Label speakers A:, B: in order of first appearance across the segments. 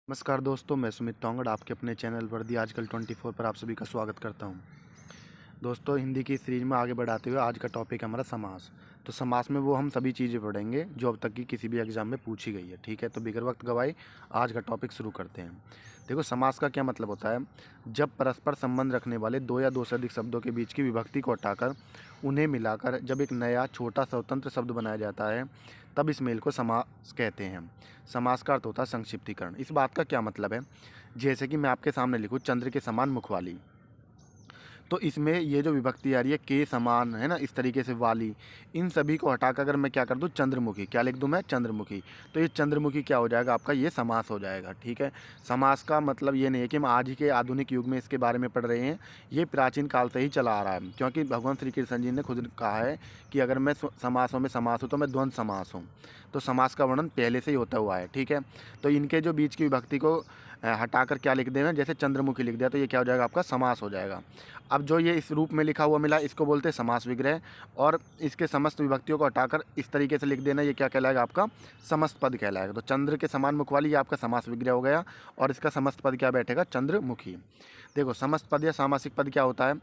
A: नमस्कार दोस्तों, मैं सुमित तोंगड़ आपके अपने चैनल वर्दी आजकल 24 पर आप सभी का स्वागत करता हूं। दोस्तों, हिंदी की सीरीज में आगे बढ़ाते हुए आज का टॉपिक है हमारा समास। तो समास में वो हम सभी चीज़ें पढ़ेंगे जो अब तक की किसी भी एग्जाम में पूछी गई है। ठीक है, तो बिगर वक्त गवाए आज का टॉपिक शुरू करते हैं। देखो, समास का क्या मतलब होता है। जब परस्पर संबंध रखने वाले दो या दो से अधिक शब्दों के बीच की विभक्ति को हटाकर उन्हें मिलाकर जब एक नया छोटा स्वतंत्र शब्द बनाया जाता है, तब इस मेल को समास कहते हैं। समास का अर्थ होता है संक्षिप्तीकरण। इस बात का क्या मतलब है, जैसे कि मैं आपके सामने लिखूँ चंद्र के समान मुख वाली, तो इसमें ये जो विभक्ति आ रही है के समान, है ना, इस तरीके से वाली, इन सभी को हटाकर अगर मैं क्या कर दूँ चंद्रमुखी, क्या लिख दूँ मैं चंद्रमुखी, तो ये चंद्रमुखी क्या हो जाएगा आपका, ये समास हो जाएगा। ठीक है, समास का मतलब ये नहीं है कि हम आज ही के आधुनिक युग में इसके बारे में पढ़ रहे हैं, ये प्राचीन काल से ही चला आ रहा है। क्योंकि भगवान श्री कृष्ण जी ने खुद कहा है कि अगर मैं समासों में समास हूँ तो मैं द्वंद्व समास हूँ। तो समास का वर्णन पहले से ही होता हुआ है। ठीक है, तो इनके जो बीच की विभक्ति को हटाकर क्या लिख देना, जैसे चंद्रमुखी लिख दिया तो ये क्या हो जाएगा आपका समास हो जाएगा। अब जो ये इस रूप में लिखा हुआ मिला इसको बोलते हैं समास विग्रह, और इसके समस्त विभक्तियों को हटाकर इस तरीके से लिख देना, ये क्या कहलाएगा आपका समस्त पद कहलाएगा। तो चंद्र के समान मुख वाली ये आपका समास विग्रह हो गया, और इसका समस्त पद क्या बैठेगा चंद्रमुखी। देखो, समस्त पद या सामासिक पद क्या होता है,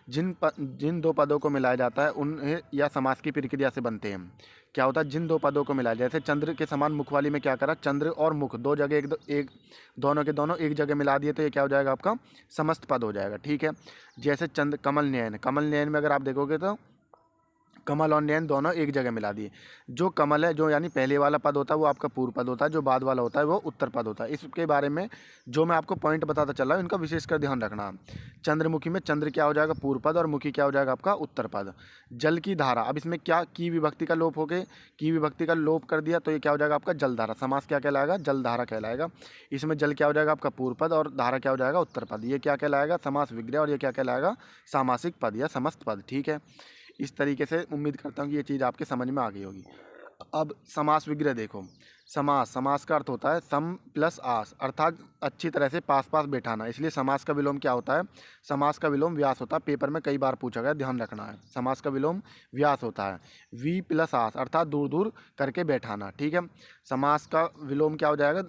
A: जिन दो पदों को मिलाया जाता है उन्हें या समास की प्रक्रिया से बनते हैं। क्या होता है, जिन दो पदों को मिलाया, जैसे चंद्र के समान मुख वाली में क्या करा, चंद्र और मुख दो जगह एक दोनों के दोनों एक जगह मिला दिए, तो ये क्या हो जाएगा आपका समस्त पद हो जाएगा। ठीक है, जैसे चंद्र कमल नयन, कमल नयन में अगर आप देखोगे तो कमल और नयन दोनों एक जगह मिला दिए। जो कमल है, जो यानी पहले वाला पद होता है वो आपका पूर्व पद होता है, जो बाद वाला होता है वो उत्तर पद होता है। इसके बारे में जो मैं आपको पॉइंट बताता चल रहा हूँ इनका विशेषकर ध्यान रखना। चंद्रमुखी में चंद्र क्या हो जाएगा पूर्व पद, और मुखी क्या हो जाएगा आपका उत्तर पद। जल की धारा, अब इसमें क्या की विभक्ति का लोप हो गए, की विभक्ति का लोप कर दिया तो ये क्या हो जाएगा आपका जलधारा। समास क्या कहलाएगा, जलधारा कहलाएगा। इसमें जल क्या हो जाएगा आपका पूर्व पद, और धारा क्या हो जाएगा उत्तर पद। ये क्या कहलाएगा समास विग्रह, और ये क्या कहलाएगा सामासिक पद या समस्त पद। ठीक है, इस तरीके से उम्मीद करता हूँ कि ये चीज़ आपके समझ में आ गई होगी। अब समास विग्रह देखो, समास का अर्थ होता है सम प्लस आस, अर्थात अच्छी तरह से पास पास बैठाना। इसलिए समास का विलोम क्या होता है, समास का विलोम व्यास होता है। पेपर में कई बार पूछा गया, ध्यान रखना है। समास का विलोम व्यास होता है। वी प्लस आस अर्थात दूर दूर करके बैठाना। ठीक है, समास का विलोम क्या हो जाएगा,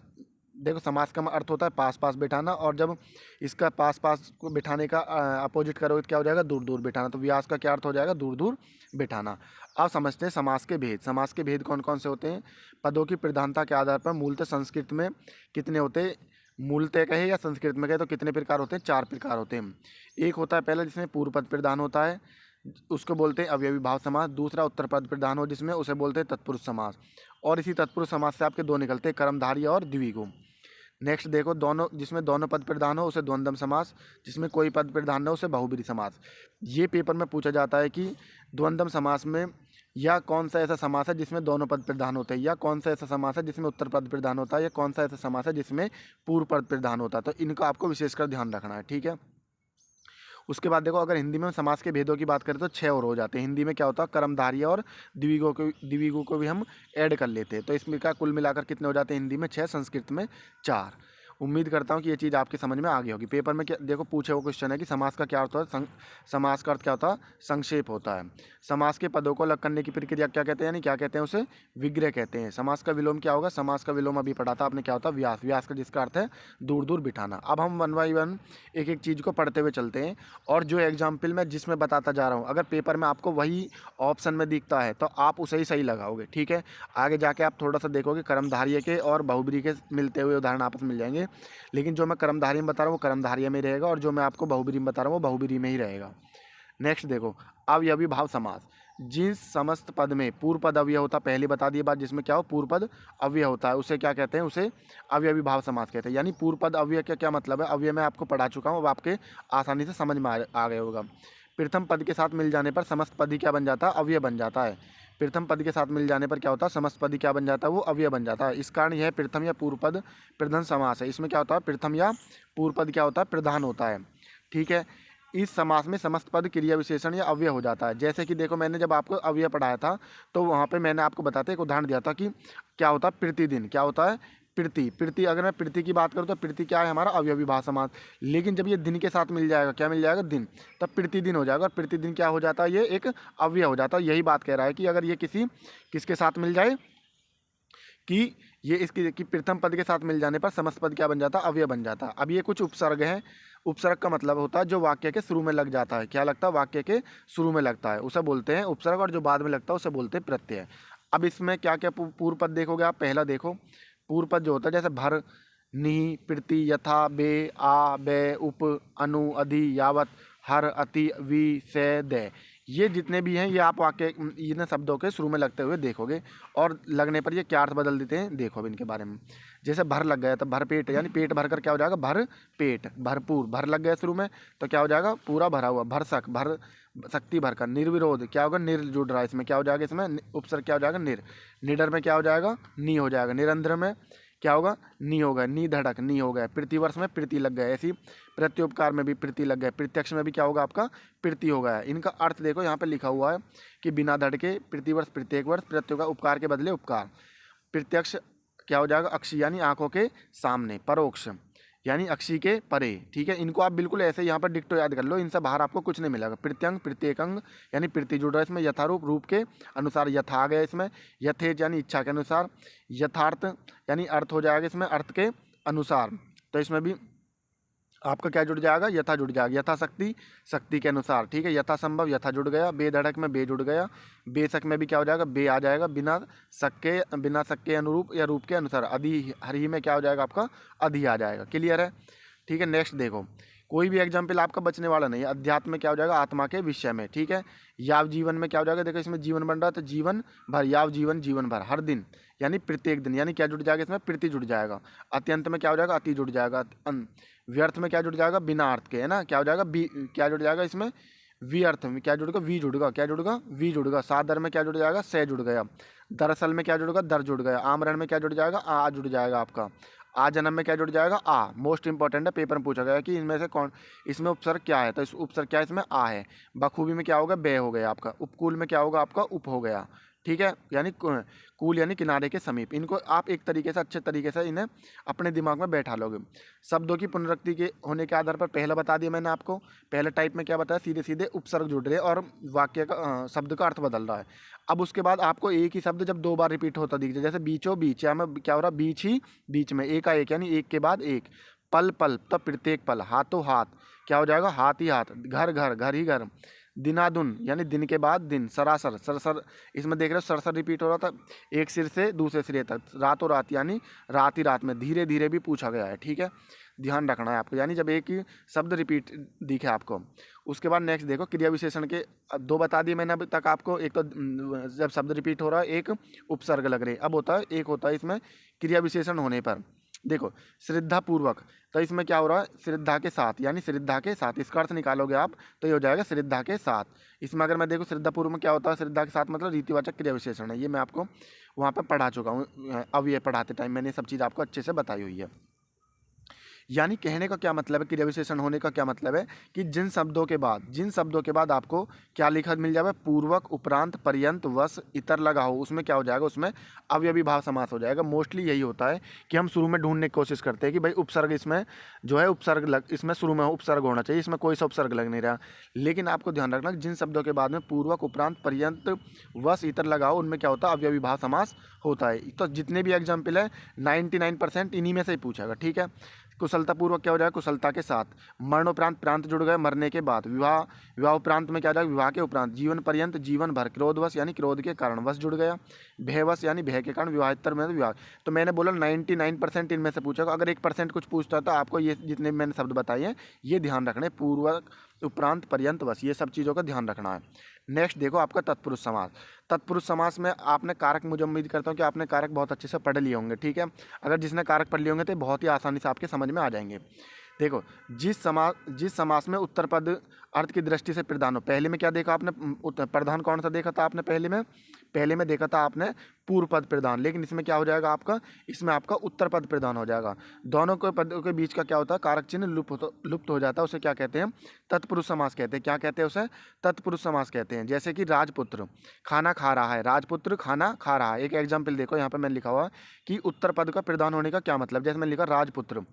A: देखो समास का अर्थ होता है पास पास बैठाना, और जब इसका पास पास को बिठाने का अपोजिट करोगे तो क्या हो जाएगा दूर दूर बिठाना। तो व्यास का क्या अर्थ हो जाएगा दूर दूर बिठाना। अब समझते हैं समास के भेद। समास के भेद कौन कौन से होते हैं। पदों की प्रधानता के आधार पर मूलतः संस्कृत में कितने होते हैं, मूलतः कहे या संस्कृत में कहे तो कितने प्रकार होते हैं, चार प्रकार होते हैं। एक होता है पहला जिसमें पूर्व पद प्रधान होता है, उसको बोलते हैं अवयवी भाव समास। दूसरा उत्तर पद प्रधान हो जिसमें, उसे बोलते हैं तत्पुरुष समास। और इसी तत्पुरुष समास से आपके दो निकलते हैं, कर्मधारय और द्विगु। नेक्स्ट देखो, दोनों जिसमें दोनों पद प्रधान हो उसे द्वंद्व समास, जिसमें कोई पद प्रधान न हो उसे बहुब्रीहि समास। ये पेपर में पूछा जाता है कि द्वंद्व समास में या कौन सा ऐसा समास है जिसमें दोनों पद प्रधान होते हैं, या कौन सा ऐसा समास है जिसमें उत्तर पद प्रधान होता है, या कौन सा ऐसा समास है जिसमें पूर्व पद प्रधान होता है। तो इनका आपको विशेषकर ध्यान रखना है। ठीक है, उसके बाद देखो, अगर हिंदी में समास के भेदों की बात करें तो 6 और हो जाते हैं। हिंदी में क्या होता है, कर्मधारय और द्विगु को भी हम ऐड कर लेते हैं। तो इसमें क्या कुल मिलाकर कितने हो जाते हैं, हिंदी में 6, संस्कृत में 4। उम्मीद करता हूँ कि ये चीज़ आपके समझ में आ गई होगी। पेपर में क्या देखो पूछे वो क्वेश्चन है कि समास का क्या अर्थ होता है, समास का अर्थ क्या होता है, संक्षेप होता है। समास के पदों को अलग करने की प्रक्रिया क्या कहते हैं, यानी क्या कहते हैं, उसे विग्रह कहते हैं। समास का विलोम क्या होगा, समास का विलोम अभी पढ़ा था आपने, क्या होता है व्यास। व्यास का जिसका अर्थ है दूर दूर बिठाना। अब हम वन बाई वन एक एक चीज़ को पढ़ते हुए चलते हैं, और जो एग्जाम्पल मैं जिसमें बताता जा रहा हूँ अगर पेपर में आपको वही ऑप्शन में दिखता है तो आप उसे ही सही लगाओगे। ठीक है, आगे जाके आप थोड़ा सा देखोगे कर्मधारय के और बहुब्रीहि के मिलते हुए उदाहरण आपस में मिल जाएंगे, लेकिन जो मैं कर्मधारय में बता रहा हूँ वो कर्मधारय में रहेगा, और जो मैं आपको बहुब्रीहि में बता रहा हूँ वो बहुब्रीहि में ही रहेगा। नेक्स्ट देखो, अवयवी भाव समास। जिस समस्त पद में पूर्व पद अव्यय होता, पहले बता दिए बात, जिसमें क्या हो पूर्व पद अव्यय होता है उसे क्या कहते हैं, उसे अवयवी भाव समास कहते हैं। यानी पूर्व पद अव्यय का क्या मतलब है, अव्यय मैं आपको पढ़ा चुका हूँ, अब आपके आसानी से समझ में आ गया होगा। प्रथम पद के साथ मिल जाने पर समस्त पद ही क्या बन जाता है, अव्यय बन जाता है। प्रथम पद के साथ मिल जाने पर क्या होता है, समस्त पद ही क्या बन जाता है, वो अव्यय बन जाता है। इस कारण यह प्रथम या पूर्व पद प्रधान समास है। इसमें क्या होता है, प्रथम या पूर्व पद क्या होता है, प्रधान होता है। ठीक है, इस समास में समस्त पद क्रिया विशेषण या अव्यय हो जाता है। जैसे कि देखो, मैंने जब आपको अव्यय पढ़ाया था तो वहाँ पे मैंने आपको बताते एक उदाहरण दिया था कि क्या होता है प्रतिदिन, क्या होता है प्रीति। प्रीति अगर मैं प्रीति की बात करूँ तो प्रीति क्या है, हमारा अवयवी भाव समास। लेकिन जब ये दिन के साथ मिल जाएगा, क्या मिल जाएगा, दिन, तब प्रतिदिन हो जाएगा। और प्रतिदिन क्या हो जाता है, ये एक अव्यय हो जाता है। यही बात कह रहा है कि अगर ये किसके साथ मिल जाए, कि ये इसकी कि प्रथम पद के साथ मिल जाने पर समस्त पद क्या बन जाता, अव्यय बन जाता। अब ये कुछ उपसर्ग हैं। उपसर्ग का मतलब होता है जो वाक्य के शुरू में लग जाता है। क्या लगता है, वाक्य के शुरू में लगता है उसे बोलते हैं उपसर्ग, और जो बाद में लगता है उसे बोलते हैं प्रत्यय। अब इसमें क्या क्या पूर्व पद देखोगे आप। पहला देखो पूर्व पद जो होता है जैसे भर, नि, प्रति, यथा, बे, आ, बे, उप, अनु, अधि, यावत, हर, अति, वि, से, दे, ये जितने भी हैं ये आप वाक्य इन शब्दों के शुरू में लगते हुए देखोगे, और लगने पर ये क्या अर्थ बदल देते हैं देखो अब इनके बारे में। जैसे भर लग गया तो भर पेट, यानी पेट भर कर क्या हो जाएगा, भर पेट, भरपूर। भर लग गया शुरू में तो क्या हो जाएगा, पूरा भरा हुआ। भरसक, भर शक्ति भर कर। निर्विरोध क्या होगा, निर जुड़ रहा है इसमें, क्या हो जाएगा इसमें उपसर्ग क्या हो जाएगा, निर। निडर में क्या हो जाएगा, नी हो जाएगा। निरंतर में क्या होगा, नी होगा। नी धड़क, नी हो गया। प्रतिवर्ष में प्रति लग गया, ऐसी प्रत्युपकार में भी प्रति लग गया। प्रत्यक्ष में भी क्या होगा आपका, प्रति हो गया। इनका अर्थ देखो यहाँ पे लिखा हुआ है कि बिना धड़के, प्रतिवर्ष, प्रत्येक वर्ष, प्रत्युपकार, उपकार के बदले उपकार। प्रत्यक्ष क्या हो जाएगा, अक्षी यानी आंखों के सामने। परोक्ष यानी अक्षी के परे। ठीक है, इनको आप बिल्कुल ऐसे यहाँ पर डिक्टो याद कर लो, इनसे बाहर आपको कुछ नहीं मिलेगा। प्रत्यंग, प्रत्येकंग यानी प्रति जुड़ रहा है इसमें। यथारूप रूप के अनुसार, यथा आ गया इसमें। यथेच यानी इच्छा के अनुसार। यथार्थ यानी अर्थ हो जाएगा इसमें, अर्थ के अनुसार। तो इसमें भी आपका क्या जुड़ जाएगा, यथा जुड़ जाएगा। यथाशक्ति, शक्ति के अनुसार। ठीक है, यथा संभव, यथा जुड़ गया। बेधड़क में बे जुड़ गया। बेशक में भी क्या हो जाएगा, बे आ जाएगा। बिना शक के अनुरूप या रूप के अनुसार। अधि, हरि में क्या हो जाएगा आपका, अधि आ जाएगा। क्लियर है। ठीक है, नेक्स्ट देखो, कोई भी एग्जाम्पल आपका बचने वाला नहीं है। अध्यात्म में क्या हो जाएगा, आत्मा के विषय में। ठीक है, याव जीवन में क्या हो जाएगा, देखो इसमें जीवन बन रहा है तो जीवन भर, याव जीवन, जीवन भर, हर दिन यानी प्रत्येक दिन, यानी क्या जुड़ जाएगा इसमें, प्रति जुड़ जाएगा। अत्यंत में क्या हो जाएगा, अति जुड़ जाएगा। व्यर्थ में क्या जुड़ जाएगा, बिना अर्थ के, है ना, क्या हो जाएगा, बी, क्या जुड़ जाएगा इसमें, वी अर्थ में क्या जुड़ेगा, वी जुड़ेगा। क्या जुड़ेगा, वी जुड़ेगा। सादर में क्या जुड़ जाएगा, से जुड़ गया। दरअसल में क्या जुड़ेगा, दर जुड़ गया। आमरण में क्या जुड़ जाएगा, आ जुड़ जाएगा आपका। आ जन्म में क्या जुड़ जाएगा, आ। मोस्ट इंपॉर्टेंट है, पेपर में पूछा गया कि इनमें से कौन, इसमें उपसर्ग क्या है, तो इस उपसर्ग क्या है इसमें, आ है। बखूबी में क्या होगा, बे हो गया आपका। उपकूल में क्या होगा आपका, उप हो गया। ठीक है, यानी कूल यानी किनारे के समीप। इनको आप एक तरीके से, अच्छे तरीके से इन्हें अपने दिमाग में बैठा लोगे। शब्दों की पुनरुक्ति के होने के आधार पर पहला बता दिया मैंने आपको। पहले टाइप में क्या बताया, सीधे सीधे उपसर्ग जुड़ रहे और वाक्य का शब्द का अर्थ बदल रहा है। अब उसके बाद आपको एक ही शब्द जब दो बार रिपीट होता दिख जाए, जैसे बीचों बीच, या में क्या हो रहा, बीच ही बीच में, एक एक यानी एक के बाद एक। पल पल तब प्रत्येक पल। हाथों हाथ क्या हो जाएगा, हाथ ही हाथ। घर घर, घर ही घर। दिनादुन यानी दिन के बाद दिन। सरासर, सरसर, इसमें देख रहे हो सरसर रिपीट हो रहा था एक सिर से दूसरे सिरे तक। रातों रात यानी रात ही रात में। धीरे धीरे भी पूछा गया है। ठीक है, ध्यान रखना है आपको, यानी जब एक ही शब्द रिपीट दिखे आपको। उसके बाद नेक्स्ट देखो, क्रिया विशेषण के दो बता दिए मैंने अभी तक आपको। एक तो जब शब्द रिपीट हो रहा है, एक उपसर्ग लग रहे। अब होता है, एक होता है इसमें क्रिया विशेषण होने पर। देखो, श्रद्धा पूर्वक, तो इसमें क्या हो रहा है, श्रद्धा के साथ, यानी श्रद्धा के साथ। इसका अर्थ निकालोगे आप तो ये हो जाएगा श्रद्धा के साथ। इसमें अगर मैं देखो श्रद्धा पूर्व में क्या होता है, श्रद्धा के साथ मतलब रीतिवाचक क्रिया विशेषण है। ये मैं आपको वहाँ पर पढ़ा चुका हूँ। अब ये पढ़ाते टाइम मैंने सब चीज़ आपको अच्छे से बताई हुई है। यानी कहने का क्या मतलब है, क्रिया विशेषण होने का क्या मतलब है कि जिन शब्दों के बाद आपको क्या लिखा मिल जाएगा, पूर्वक, उपरांत, पर्यंत, वश, इतर लगा हो, उसमें क्या हो जाएगा, उसमें अवयवी भाव समास हो जाएगा। मोस्टली यही होता है कि हम शुरू में ढूंढने की कोशिश करते हैं कि भाई उपसर्ग इसमें जो है, उपसर्ग लग, इसमें शुरू में उपसर्ग होना चाहिए, इसमें कोई सा उपसर्ग लग नहीं रहा। लेकिन आपको ध्यान रखना, जिन शब्दों के बाद में पूर्वक, उपरांत, पर्यंत, वश, इतर लगा हो, उनमें क्या होता है, अवयवी भाव समास होता है। तो जितने भी एग्जाम्पल है 99% इन्हीं में से ही पूछेगा। ठीक है, कुशलता पूर्वक क्या हो जाएगा, कुशलता के साथ। मरणोपरांत, प्रांत जुड़ गए, मरने के बाद। विवाह, विवाह उपरांत में क्या हो जाएगा, विवाह के उपरांत। जीवन पर्यंत, जीवन भर। क्रोधवश यानी क्रोध के कारण। वश जुड़ गया। भयवश यानी भय के कारण। विवाहितर में विवाह। तो मैंने बोला 99% इनमें से पूछा। अगर 1% कुछ पूछता तो आपको ये जितने मैंने शब्द बताए हैं ये ध्यान रखने, पूर्वक, उपरांत, पर्यंत, वश, ये सब चीज़ों का ध्यान रखना है। नेक्स्ट देखो आपका तत्पुरुष समास। तत्पुरुष समास में आपने कारक, मुझे उम्मीद करता हूँ कि आपने कारक बहुत अच्छे से पढ़ लिए होंगे। ठीक है, अगर जिसने कारक पढ़ लिए होंगे तो बहुत ही आसानी से आपके समझ में आ जाएंगे। देखो, जिस समास में उत्तर पद अर्थ की दृष्टि से प्रधान हो। पहले में क्या देखा आपने, प्रधान कौन सा देखा था आपने, पहले में देखा था आपने पूर्व पद प्रधान। लेकिन इसमें क्या हो जाएगा आपका, इसमें आपका उत्तर पद प्रधान हो जाएगा। दोनों के पदों के बीच का क्या होता है, कारक चिन्ह लुप्त हो जाता है। उसे क्या कहते हैं, तत्पुरुष समास कहते हैं। क्या कहते हैं उसे, तत्पुरुष समास कहते हैं। जैसे कि राजपुत्र खाना खा रहा है, राजपुत्र खाना खा रहा है। एक एग्जाम्पल देखो यहाँ पर मैंने लिखा हुआ कि उत्तर पद का प्रधान होने का क्या मतलब। जैसे मैंने लिखा राजपुत्र,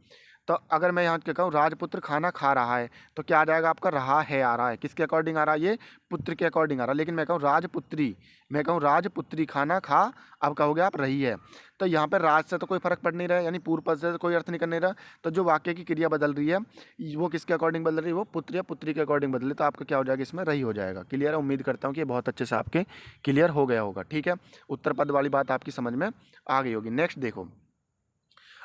A: तो अगर मैं यहाँ क्या कहूँ राजपुत्र खाना खा रहा है तो क्या आ जाएगा आपका रहा है आ रहा है, किसके अकॉर्डिंग आ रहा है, ये पुत्र के अकॉर्डिंग आ रहा है। लेकिन मैं कहूँ राजपुत्री खाना खा, अब कहोगे आप रही है, तो यहाँ पर राज से तो कोई फर्क पड़ नहीं रहा है, यानी पूर्व पद से तो कोई अर्थ नहीं करने रहा। तो जो वाक्य की क्रिया बदल रही है वो किसके अकॉर्डिंग बदल रही है, वो पुत्र या पुत्री के अकॉर्डिंग बदल रही है। तो आपका क्या हो जाएगा, इसमें रही हो जाएगा। क्लियर है, उम्मीद करता हूँ कि ये बहुत अच्छे से आपके क्लियर हो गया होगा। ठीक है, उत्तर पद वाली बात आपकी समझ में आ गई होगी। नेक्स्ट देखो,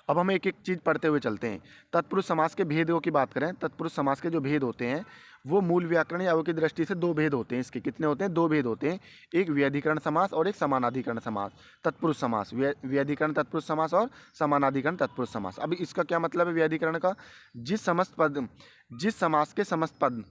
A: अब हम एक एक चीज़ पढ़ते हुए चलते हैं। तत्पुरुष समास के भेदों की बात करें, तत्पुरुष समास के जो भेद होते हैं वो मूल व्याकरण या की दृष्टि से दो भेद होते हैं। इसके कितने होते हैं, दो भेद होते हैं, एक व्यधिकरण समास और एक समानाधिकरण समास। तत्पुरुष समास, व्यधिकरण तत्पुरुष समास और समानाधिकरण तत्पुरुष समास। अभी इसका क्या मतलब है व्यधिकरण का, जिस समास के समस्त पद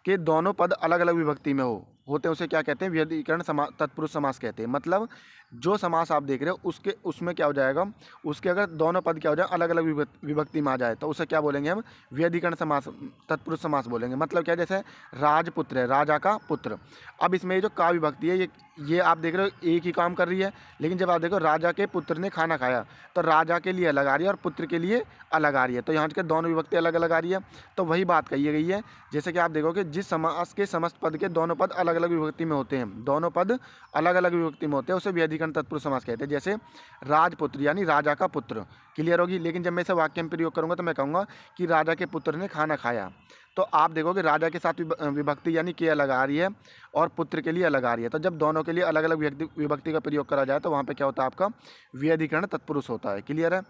A: के दोनों पद अलग अलग विभक्ति में होते हैं उसे क्या कहते हैं, व्यधिकरण तत्पुरुष समास कहते हैं। मतलब जो समास आप देख रहे हो उसमें क्या हो जाएगा, उसके अगर दोनों पद क्या हो जाए अलग अलग विभक्ति में आ जाए तो उसे क्या बोलेंगे हम, व्यधिकरण समास तत्पुरुष समास बोलेंगे। मतलब क्या, जैसे राजपुत्र है, राजा का पुत्र। अब इसमें ये जो का विभक्ति है ये आप देख रहे हो एक ही काम कर रही है, लेकिन जब आप देखो राजा के पुत्र ने खाना खाया तो राजा के लिए अलग आ रही है और पुत्र के लिए अलग आ रही है, तो यहाँ के दोनों विभक्ति अलग अलग आ रही है। तो वही बात कही गई है, जैसे कि आप देखोगे जिस समास के समस्त पद के दोनों पद अलग अलग विभक्ति में होते हैं, दोनों पद अलग अलग विभक्ति में होते हैं, उसे व्यधिकरण तत्पुरुष समास कहते हैं। जैसे राजपुत्र यानी राजा का पुत्र, क्लियर होगी। लेकिन जब मैं इसे वाक्य में प्रयोग करूंगा तो मैं कहूँगा कि राजा के पुत्र ने खाना खाया, तो आप देखोगे राजा के साथ विभक्ति यानी के अलग आ रही है और पुत्र के लिए अलग आ रही है। तो जब दोनों के लिए अलग अलग विभक्ति का प्रयोग करा जाए तो वहाँ पे क्या होता है, आपका व्यधिकरण तत्पुरुष होता है। क्लियर है।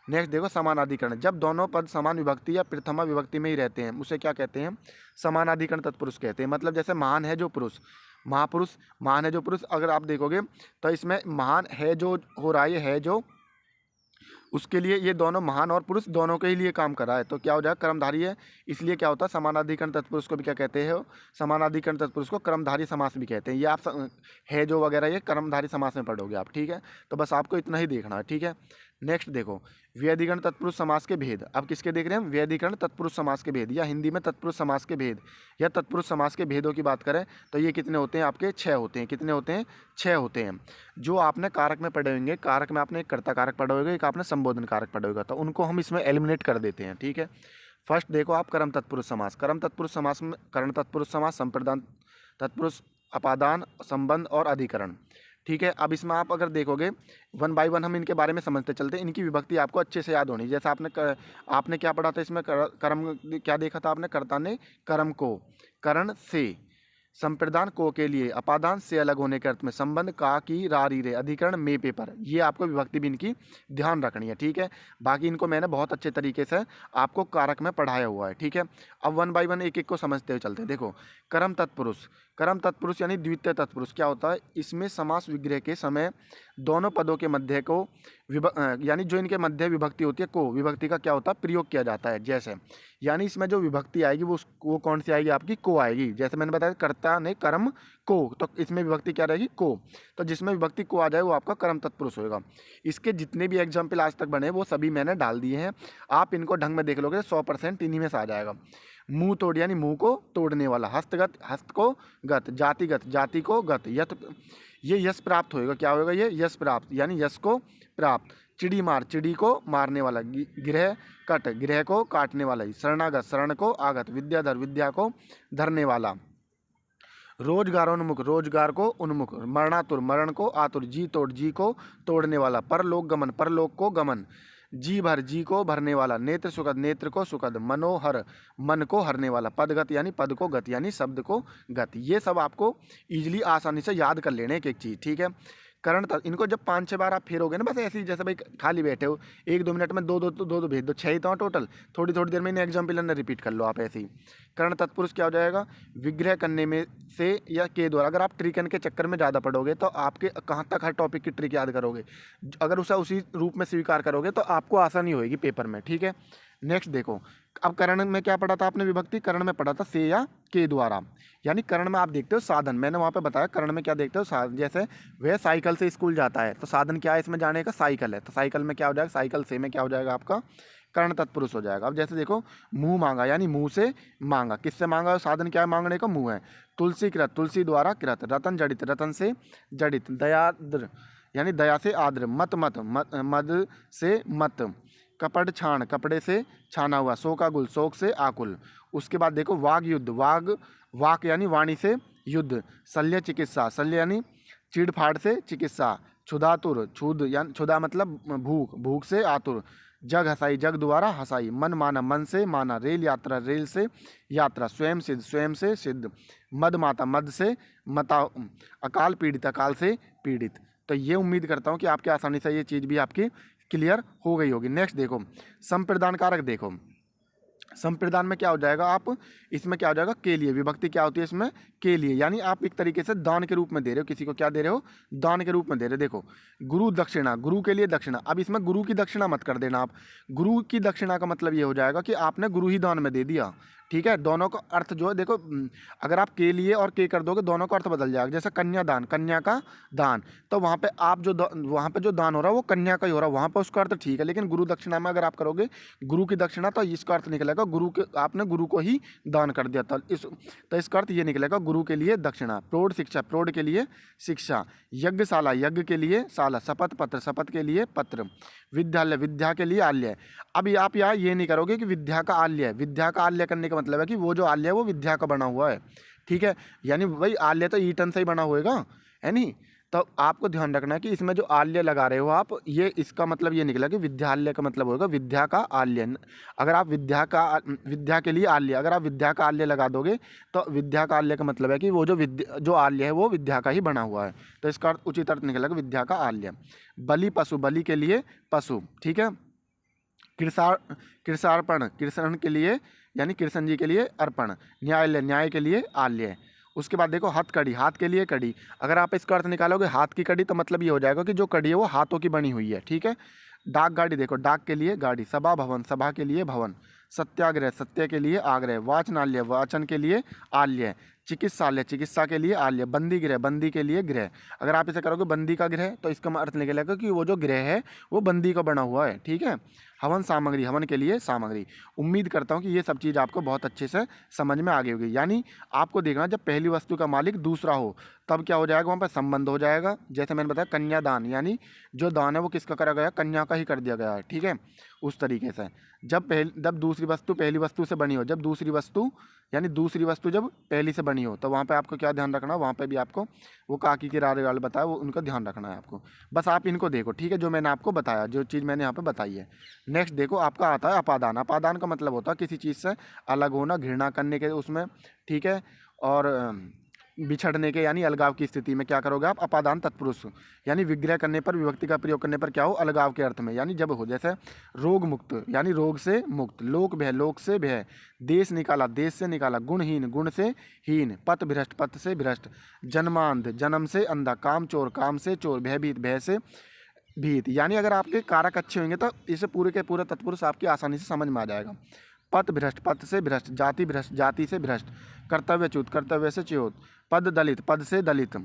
A: नेक्स्ट देखो समानाधिकरण, जब दोनों पद समान विभक्ति या प्रथमा विभक्ति में ही रहते हैं उसे क्या कहते हैं, समानाधिकरण तत्पुरुष कहते हैं। मतलब जैसे महान है जो पुरुष, महापुरुष, महान है जो पुरुष, अगर आप देखोगे तो इसमें महान है जो हो रहा है जो उसके लिए ये दोनों महान और पुरुष दोनों के ही लिए काम कर रहा है, तो क्या हो जाएगा, कर्मधारी है। इसलिए क्या होता है, समानाधिकरण तत्पुरुष को भी क्या कहते हैं, समानाधिकरण तत्पुरुष को कर्मधारी समास भी कहते हैं। ये आप है जो वगैरह ये कर्मधारी समास में पढ़ोगे आप। ठीक है, तो बस आपको इतना ही देखना है। ठीक है, नेक्स्ट देखो व्यधिकरण तत्पुरुष समास के भेद। अब किसके देख रहे हैं, व्यधिकरण तत्पुरुष समास के भेद, या हिंदी में तत्पुरुष समास के भेद या तत्पुरुष समास के भेदों की बात करें तो ये कितने होते हैं, आपके 6 होते हैं। कितने होते हैं, 6 होते हैं। जो आपने कारक में पढ़े होंगे, कारक में आपने एक कर्ता कारक पढ़ा होगा, एक आपने संबोधन कारक पढ़ा होगा, तो उनको हम इसमें एलिमिनेट कर देते हैं। ठीक है, फर्स्ट देखो आप कर्म तत्पुरुष समास। कर्म तत्पुरुष समास में कर्ण तत्पुरुष समास, संप्रदान तत्पुरुष, अपादान, संबंध और अधिकरण। ठीक है, अब इसमें आप अगर देखोगे 1 बाय 1 हम इनके बारे में समझते चलते हैं। इनकी विभक्ति आपको अच्छे से याद होनी। जैसे आपने क्या पढ़ा था इसमें, कर्म क्या देखा था आपने, कर्ता ने कर्म को, करण से, संप्रदान को के लिए, अपादान से अलग होने के अर्थ में, संबंध का की रा री रे, अधिकरण में पेपर। ये आपको विभक्ति भी इनकी ध्यान रखनी है। ठीक है, बाकी इनको मैंने बहुत अच्छे तरीके से आपको कारक में पढ़ाया हुआ है। ठीक है, अब 1 बाय 1 एक एक को समझते हुए चलते हैं। देखो कर्म तत्पुरुष, कर्म तत्पुरुष यानी द्वितीय तत्पुरुष क्या होता है, इसमें समास विग्रह के समय दोनों पदों के मध्य को यानी जो इनके मध्य विभक्ति होती है को, विभक्ति का क्या होता है, प्रयोग किया जाता है। जैसे यानी इसमें जो विभक्ति आएगी वो कौन सी आएगी, आपकी को आएगी। जैसे मैंने बताया कर्ता ने कर्म को, तो इसमें विभक्ति क्या रहेगी, को। तो जिसमें विभक्ति को आ जाए वो आपका कर्म तत्पुरुष होगा। इसके जितने भी एग्जाम्पल आज तक बने वो सभी मैंने डाल दिए हैं, आप इनको ढंग में देख लोगे 100% इन्हीं में से आ जाएगा। मुंह तोड़ यानी मुंह को तोड़ने वाला, हस्तगत हस्त को गत, जातिगत जाति को गत, यत ये यश प्राप्त होएगा। क्या होगा, ये यश प्राप्त यानी यश को प्राप्त। चिड़ी मार, चिड़ी को मारने वाला। गृह कट, गृह को काटने वाला। शरणागत, शरण को आगत। विद्याधर, विद्या को धरने वाला। रोजगारोन्मुख, रोजगार को उन्मुख। मरणातुर, मरण को आतुर। जी तोड़, जी को तोड़ने वाला। परलोक गमन, परलोक को गमन। जी भर, जी को भरने वाला। नेत्र सुखद, नेत्र को सुखद। मनोहर, मन को हरने वाला। पदगत यानी पद को गत यानी शब्द को गत। ये सब आपको इजीली आसानी से याद कर लेने एक एक चीज़। ठीक है, करण इनको जब 5-6 बार आप फेरोगे ना, बस ऐसे ही जैसे भाई खाली बैठे हो 1-2 मिनट में दो भेज दो, 6 ही तो टोटल। थोड़ी थोड़ी देर में इन एग्जाम्पल ने रिपीट कर लो आप ऐसे ही। कर्ण तत्पुरुष क्या हो जाएगा, विग्रह करने में से या के द्वारा। अगर आप ट्रिकन के चक्कर में ज़्यादा पढ़ोगे तो आपके कहाँ तक हर टॉपिक की ट्रिक याद करोगे, अगर उसे उसी रूप में स्वीकार करोगे तो आपको आसानी होगी पेपर में। ठीक है, नेक्स्ट देखो, अब कर्ण में क्या पढ़ा था आपने, विभक्ति कर्ण में पढ़ा था से या के द्वारा। यानी कर्ण में आप देखते हो साधन, मैंने वहाँ पे बताया कर्ण में क्या देखते हो साधन। जैसे वह साइकिल से स्कूल जाता है तो साधन क्या है इसमें जाने का, साइकिल है। तो साइकिल में क्या हो जाएगा, साइकिल से में क्या हो जाएगा आपका कर्ण तत्पुरुष हो जाएगा। अब जैसे देखो मुंह मांगा यानी मुंह से मांगा, किससे मांगा, साधन क्या है मांगने का, मुंह है। तुलसी कृत, तुलसी द्वारा कृत। रतन जड़ित, रतन से जड़ित। दयाद्र यानी दया से आद्र। मत मत, मद से मत। कपड़ छाण, कपड़े से छाना हुआ। शोकाकुल, शोक से आकुल। उसके बाद देखो वाग युद्ध, वाक यानी वाणी से युद्ध। शल्य चिकित्सा, शल्य यानी चीड़-फाड़ से चिकित्सा। क्षुधातुर, क्षुध यानी क्षुधा मतलब भूख, भूख से आतुर। जग हसाई, जग द्वारा हसाई। मन माना, मन से माना। रेल यात्रा, रेल से यात्रा। स्वयं सिद्ध, स्वयं से सिद्ध। मद माता, मद से मता। अकाल पीड़ित, अकाल से पीड़ित। तो ये उम्मीद करता हूँ कि आपके आसानी से ये चीज़ भी आपकी क्लियर हो गई होगी। नेक्स्ट देखो संप्रदान कारक। देखो संप्रदान में क्या हो जाएगा, आप इसमें क्या हो जाएगा, के लिए। विभक्ति क्या होती है इसमें, के लिए, यानी आप एक तरीके से दान के रूप में दे रहे हो किसी को। क्या दे रहे हो, दान के रूप में दे रहे हो। देखो गुरु दक्षिणा, गुरु के लिए दक्षिणा। अब इसमें गुरु की दक्षिणा मत कर देना आप। गुरु की दक्षिणा का मतलब ये हो जाएगा कि आपने गुरु ही दान में दे दिया। ठीक है, दोनों का अर्थ जो है देखो, अगर आप के लिए और के कर दोगे दोनों का अर्थ बदल जाएगा। जैसे कन्यादान, कन्या का दान, तो वहाँ पे आप जो वहाँ पे जो दान हो रहा है वो कन्या का ही हो रहा है, वहाँ पे उसका अर्थ ठीक है। लेकिन गुरु दक्षिणा में अगर आप करोगे गुरु की दक्षिणा, तो इसका अर्थ निकलेगा गुरु के, आपने गुरु को ही दान कर दिया। तो इसका अर्थ ये निकलेगा गुरु के लिए दक्षिणा। प्रौढ़ शिक्षा, प्रौढ़ के लिए शिक्षा। यज्ञशाला, यज्ञ के लिए शाला। शपथ पत्र, शपथ के लिए पत्र। विद्यालय, विद्या के लिए आल्य। अब आप यहाँ ये नहीं करोगे कि विद्या का आल्य है। विद्या का आल्य करने का मतलब है कि वो जो आल्य है वो विद्या का बना हुआ है। ठीक है, यानी वही आल्य तो ईटन से ही बना होएगा, है नहीं। तो आपको ध्यान रखना है कि इसमें जो आल्य लगा रहे हो आप, ये इसका मतलब ये निकला कि विद्यालय का मतलब होगा विद्या का आल्य। अगर आप विद्या के लिए आल्य, अगर आप विद्या का आल्य लगा दोगे तो विद्या का आल्य का मतलब है कि वो जो आल्य है वो विद्या का ही बना हुआ है। तो इसका उचित अर्थ निकलेगा विद्या का आल्य। बलि पशु, बलि के लिए पशु। ठीक है, कृषार्पण, कृष्ण के लिए यानी कृष्ण जी के लिए अर्पण। न्यायालय, न्याय के लिए आल्य। उसके बाद देखो हथकड़ी, हाथ के लिए कड़ी। अगर आप इसका अर्थ निकालोगे हाथ की कड़ी, तो मतलब ये हो जाएगा कि जो कड़ी है वो हाथों की बनी हुई है। ठीक है, डाक गाड़ी, देखो डाक के लिए गाड़ी। सभा भवन, सभा के लिए भवन। सत्याग्रह, सत्य के लिए आग्रह। वाचनालय, वाचन के लिए आल्य। चिकित्सालय, चिकित्सा के लिए आल्य। बंदी गृह, बंदी के लिए गृह। अगर आप इसे करोगे बंदी का गृह, तो इसका अर्थ निकलेगा कि वो जो गृह है वो बंदी का बना हुआ है। ठीक है, हवन सामग्री, हवन के लिए सामग्री। उम्मीद करता हूँ कि ये सब चीज़ आपको बहुत अच्छे से समझ में आ गई होगी। यानी आपको देखना, जब पहली वस्तु का मालिक दूसरा हो तब क्या हो जाएगा, वहाँ पर संबंध हो जाएगा। जैसे मैंने बताया कन्यादान, यानी जो दान है वो किसका करा गया, कन्या का ही कर दिया गया है। ठीक है, उस तरीके से जब दूसरी वस्तु पहली वस्तु से बनी हो, जब दूसरी वस्तु जब पहली से बनी हो, तो वहाँ पे आपको क्या ध्यान रखना, वहाँ पे भी आपको वो काकी के रारे वाले बताया वो उनका ध्यान रखना है आपको। बस आप इनको देखो। ठीक है, जो मैंने आपको बताया, जो चीज़ मैंने यहाँ पे बताई है। नेक्स्ट देखो आपका आता है अपादान। अपादान का मतलब होता है किसी चीज़ से अलग होना, घृणा करने के उसमें। ठीक है, और बिछड़ने के यानी अलगाव की स्थिति में क्या करोगे आप, अपादान तत्पुरुष। यानी विग्रह करने पर, विभक्ति का प्रयोग करने पर क्या हो, अलगाव के अर्थ में, यानी जब हो। जैसे रोग मुक्त यानी रोग से मुक्त। लोक भय, लोक से भय। देश निकाला, देश से निकाला। गुणहीन, गुण से हीन। पथ भ्रष्ट, पथ से भ्रष्ट। जन्मांध, जन्म से अंधा। काम चोर, काम से चोर। भयभीत, भय से भीत। यानी अगर आपके कारक अच्छे होंगे तो इसे पूरे के पूरे तत्पुरुष आपकी आसानी से समझ में आ जाएगा। पथ भ्रष्ट, पथ से भ्रष्ट। जाति भ्रष्ट, जाति से भ्रष्ट। कर्तव्यच्युत, कर्तव्य से च्युत। पद दलित, पद से दलित।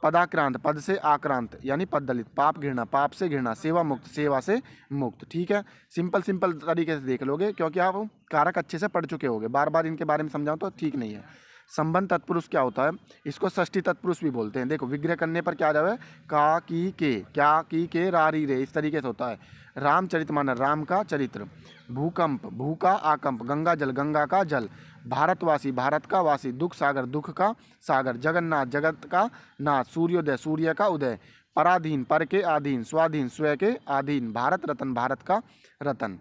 A: पदाक्रांत, पद से आक्रांत यानी पद दलित। पाप घृणा, पाप से घृणा। सेवा मुक्त, सेवा से मुक्त। ठीक है, सिंपल तरीके से देख लोगे क्योंकि आप कारक अच्छे से पढ़ चुके होगे। बार बार इनके बारे में समझाऊं तो ठीक नहीं है। संबंध तत्पुरुष क्या होता है, इसको षष्ठी तत्पुरुष भी बोलते हैं। देखो विग्रह करने पर क्या जावे, का की के, क्या की के, रारी रे, इस तरीके से होता है। रामचरित मानस, राम का चरित्र। भूकंप, भू का आकंप। गंगा जल, गंगा का जल। भारतवासी, भारत का वासी। दुख सागर, दुख का सागर। जगन्नाथ, जगत का नाथ। सूर्योदय, सूर्य का उदय। पराधीन, पर के अधीन। स्वाधीन, स्वयं के अधीन। भारत रत्न, भारत का रतन।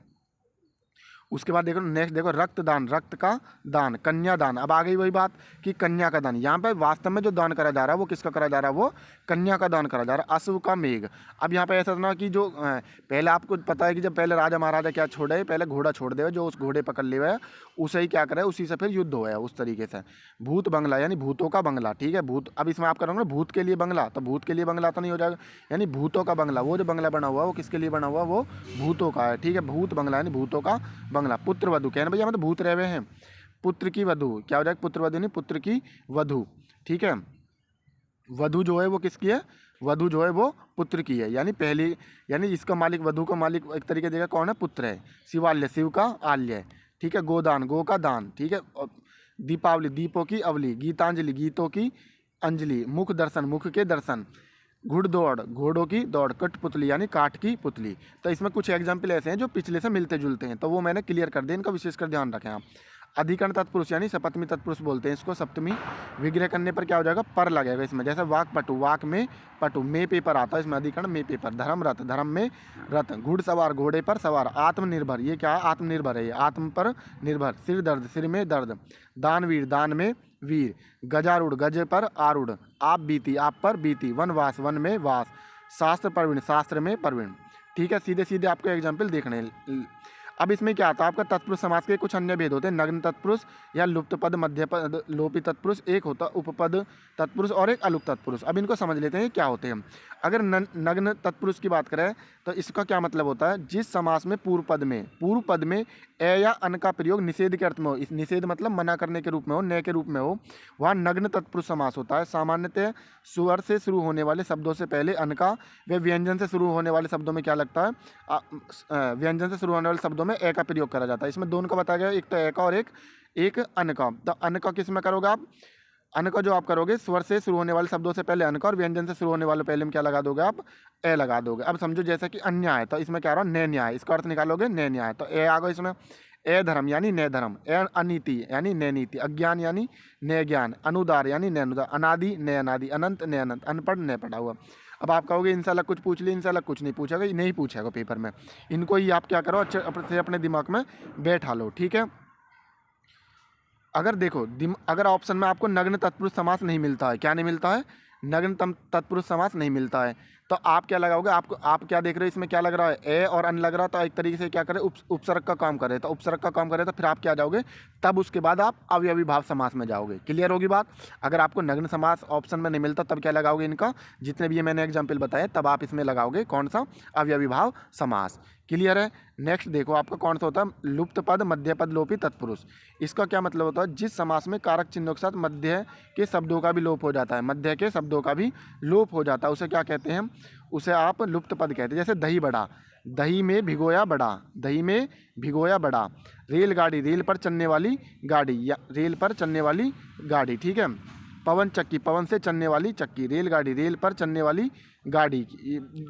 A: उसके बाद देखो नेक्स्ट देखो रक्तदान, रक्त का दान। कन्यादान, अब आ गई वही बात कि कन्या का दान। यहाँ पे वास्तव में जो दान करा जा रहा है वो किसका करा जा रहा है, वो कन्या का दान करा जा रहा है। अश्व का मेघ। अब यहाँ पे ऐसा था ना कि जो पहले आपको पता है कि जब पहले राजा महाराजा क्या छोड़े, पहले घोड़ा छोड़ दे, जो उस घोड़े पकड़ ले हुआ उसे ही क्या करे, उसी से फिर युद्ध हो गया उस तरीके से। भूत बंगला यानी भूतों का बंगला। ठीक है, भूत, अब इसमें आप करोगे भूत के लिए बंगला, तो भूत के लिए बंगला तो नहीं हो जाएगा, यानी भूतों का बंगला। वो जो बंगला बना हुआ वो किसके लिए बना हुआ, वो भूतों का है। ठीक है, भूत बंगला यानी भूतों का बंगला। पुत्र वधु, कहना भैया मतलब भूत रह हुए हैं। पुत्र की वधु, क्या हो जाएगा, पुत्र वधु नहीं पुत्र की वधु। ठीक है, वधु जो है वो किसकी है, वधु जो है वो पुत्र की है, यानी पहली, यानी इसका मालिक, वधु का मालिक एक तरीके से कौन है, पुत्र है। शिवाल्य, शिव का आल्य। ठीक है, गोदान, गो का दान। ठीक है, दीपावली, दीपों की अवली। गीतांजलि, गीतों की अंजलि। मुख दर्शन, मुख के दर्शन। घुड़दौड़, घोड़ों की दौड़, कठपुतली यानी काठ की पुतली। तो इसमें कुछ एग्जाम्पल ऐसे हैं जो पिछले से मिलते जुलते हैं, तो वो मैंने क्लियर कर दिया, इनका विशेषकर ध्यान रखें आप। अधिकरण तत्पुरुष यानी सप्तमी तत्पुरुष बोलते हैं इसको, सप्तमी विग्रह करने पर क्या हो जाएगा, पर लगेगा इसमें। जैसे वाक पटु, वाक में पटु, में पेपर आता है इसमें अधिकरण में पेपर। धर्म रथ, धर्म में रथ। घुड़सवार, घोड़े पर सवार। आत्मनिर्भर, ये क्या है, आत्मनिर्भर है ये, आत्म पर निर्भर। सिर दर्द, सिर में दर्द। दानवीर, दान में वीर। गजारूढ़, गज पर आरूढ़। आप बीती, आप पर बीती। वनवास, वन में वास। शास्त्र प्रवीण, शास्त्र में प्रवीण। ठीक है, सीधे सीधे आपको एग्जाम्पल देखने हैं। अब इसमें क्या आता है आपका, तत्पुरुष समास के कुछ अन्य भेद होते हैं। नग्न तत्पुरुष या लुप्त पद, मध्य पद, लोपी तत्पुरुष एक होता है, उपपद तत्पुरुष और एक अलुप्त तत्पुरुष। अब इनको समझ लेते हैं क्या होते हैं। अगर नग्न तत्पुरुष की बात करें तो इसका क्या मतलब होता है, जिस समास में पूर्व पद में ए या अन का प्रयोग निषेध के अर्थ में हो, इस निषेध मतलब मना करने के रूप में हो, न के रूप में हो, वहाँ नग्न तत्पुरुष समास होता है। सामान्यतः स्वर से शुरू होने वाले शब्दों से पहले अन का व व्यंजन से शुरू होने वाले शब्दों में क्या लगता है, व्यंजन से शुरू होने वाले शब्दों में ए का प्रयोग करा जाता है। इसमें दोनों का बताया गया, एक तो ए का और एक अन का। तो अन का किस में करोगे आप, अन का जो आप करोगे स्वर से शुरू होने वाले शब्दों से पहले अन का, और व्यंजन से शुरू होने वाले पहले में क्या लगा दोगे आप, ए लगा दोगे। अब समझो जैसे कि अन्याय है, तो इसमें क्या आ रहा है, न न्याय, इसका अर्थ निकालोगे न न्याय, तो ए आ गया इसमें। ए धर्म यानी न धर्म। ए अनीति यानी न नीति। अज्ञान यानी न ज्ञान। अनुदार यानी न अनुदार। अनादि न अनादि। अनंत न अनंत। अनपढ़ न पढ़ा हुआ। अब आप कहोगे इंशाल्लाह कुछ पूछ लिए, इंशाल्लाह कुछ नहीं पूछेगा, नहीं पूछेगा पेपर में। इनको ही आप क्या करो, अच्छे से अपने दिमाग में बैठा लो, ठीक है। अगर देखो अगर ऑप्शन में आपको नग्न तत्पुरुष समास नहीं मिलता है, क्या नहीं मिलता है, नग्न तत्पुरुष समास नहीं मिलता है, तो आप क्या लगाओगे, आप क्या देख रहे हो, इसमें क्या लग रहा है, ए और अन लग रहा है, तो एक तरीके से क्या करें, उपसर्ग का काम करे, तो उपसर्ग का काम करे तो फिर आप क्या जाओगे, तब उसके बाद आप अवयवी भाव समास में जाओगे। क्लियर होगी बात। अगर आपको नग्न समास ऑप्शन में नहीं मिलता तब क्या लगाओगे, इनका जितने भी ये मैंने एग्जाम्पल बताए तब आप इसमें लगाओगे कौन सा, अवयवी भाव समास। क्लियर है। नेक्स्ट देखो आपका कौन सा होता है, लुप्त पद, मध्य पद, लोपी तत्पुरुष। इसका क्या मतलब होता है, जिस समास में कारक चिन्हों के साथ मध्य के शब्दों का भी लोप हो जाता है, मध्य के शब्दों का भी लोप हो जाता है, उसे क्या कहते हैं, उसे आप लुप्त पद कहते हैं। जैसे दही बड़ा, दही में भिगोया बड़ा, दही में भिगोया बड़ा। रेलगाड़ी, रेल पर चलने वाली गाड़ी, या रेल पर चलने वाली गाड़ी, ठीक है। पवन चक्की, पवन से चलने वाली चक्की। रेलगाड़ी, रेल पर चलने वाली गाड़ी,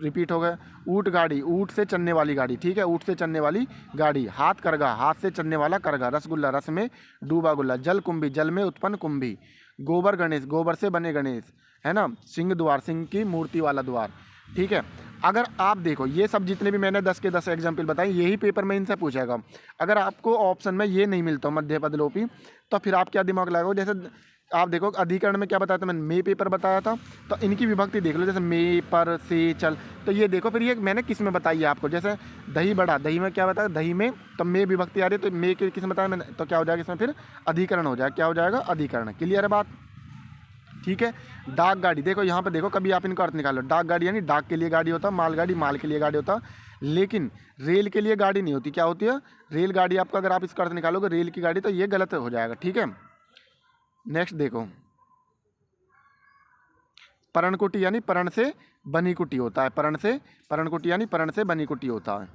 A: रिपीट हो गया। ऊँट गाड़ी, ऊँट से चलने वाली गाड़ी, ठीक है, ऊँट से चलने वाली गाड़ी। हाथ करगा, हाथ से चलने वाला करगा। रसगुल्ला, रस में डूबा गुल्ला। जल कुंभी, जल में उत्पन्न कुंभी। गोबर गणेश, गोबर से बने गणेश, है ना। सिंह द्वार, सिंह की मूर्ति वाला द्वार, ठीक है। अगर आप देखो ये सब जितने भी मैंने 10 के 10 एग्जाम्पल बताए, यही पेपर में इनसे पूछेगा। अगर आपको ऑप्शन में ये नहीं मिलता मध्य पद, लोपी, तो फिर आप क्या दिमाग लगाओगे, जैसे आप देखो अधिकरण में क्या बताया था मैंने, मे पेपर बताया था, तो इनकी विभक्ति देख लो, जैसे मे, पर, से, चल, तो ये देखो फिर ये मैंने किस में बताई है आपको। जैसे दही बड़ा, दही में क्या बताया, दही में तो मे विभक्ति आ रही है, तो मे किस में बताया मैंने, तो क्या हो जाएगा इसमें फिर अधिकरण हो जाएगा, क्या हो जाएगा, अधिकरण। क्लियर है बात, ठीक है। डाक गाड़ी, देखो यहाँ पे देखो, कभी आप इनको अर्थ निकालो। डाक गाड़ी यानी डाक के लिए गाड़ी होता है, मालगाड़ी माल के लिए गाड़ी होता है, लेकिन रेल के लिए गाड़ी नहीं होती। क्या होती है, रेलगाड़ी। आपका अगर आप इसका अर्थ निकालोगे रेल की गाड़ी, तो ये गलत हो जाएगा, ठीक है। नेक्स्ट देखो, पर्णकुटी यानी पर्ण से बनी कुटी होता है, पर्ण से, पर्णकुटी यानी पर्ण से बनी कुटी होता है।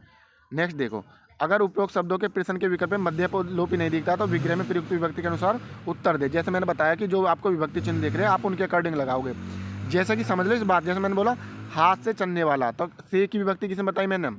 A: नेक्स्ट देखो, अगर उपरोक्त शब्दों के प्रश्न के विकल्प में मध्य पद लोपी नहीं दिखता तो विग्रह में प्रयुक्त विभक्ति के अनुसार उत्तर दे। जैसे मैंने बताया कि जो आपको विभक्ति चिन्ह देख रहे हैं आप उनके अकॉर्डिंग लगाओगे। जैसे कि समझ लो इस बात, जैसे मैंने बोला हाथ से चलने वाला, तो से की विभक्ति किसने बताई मैंने,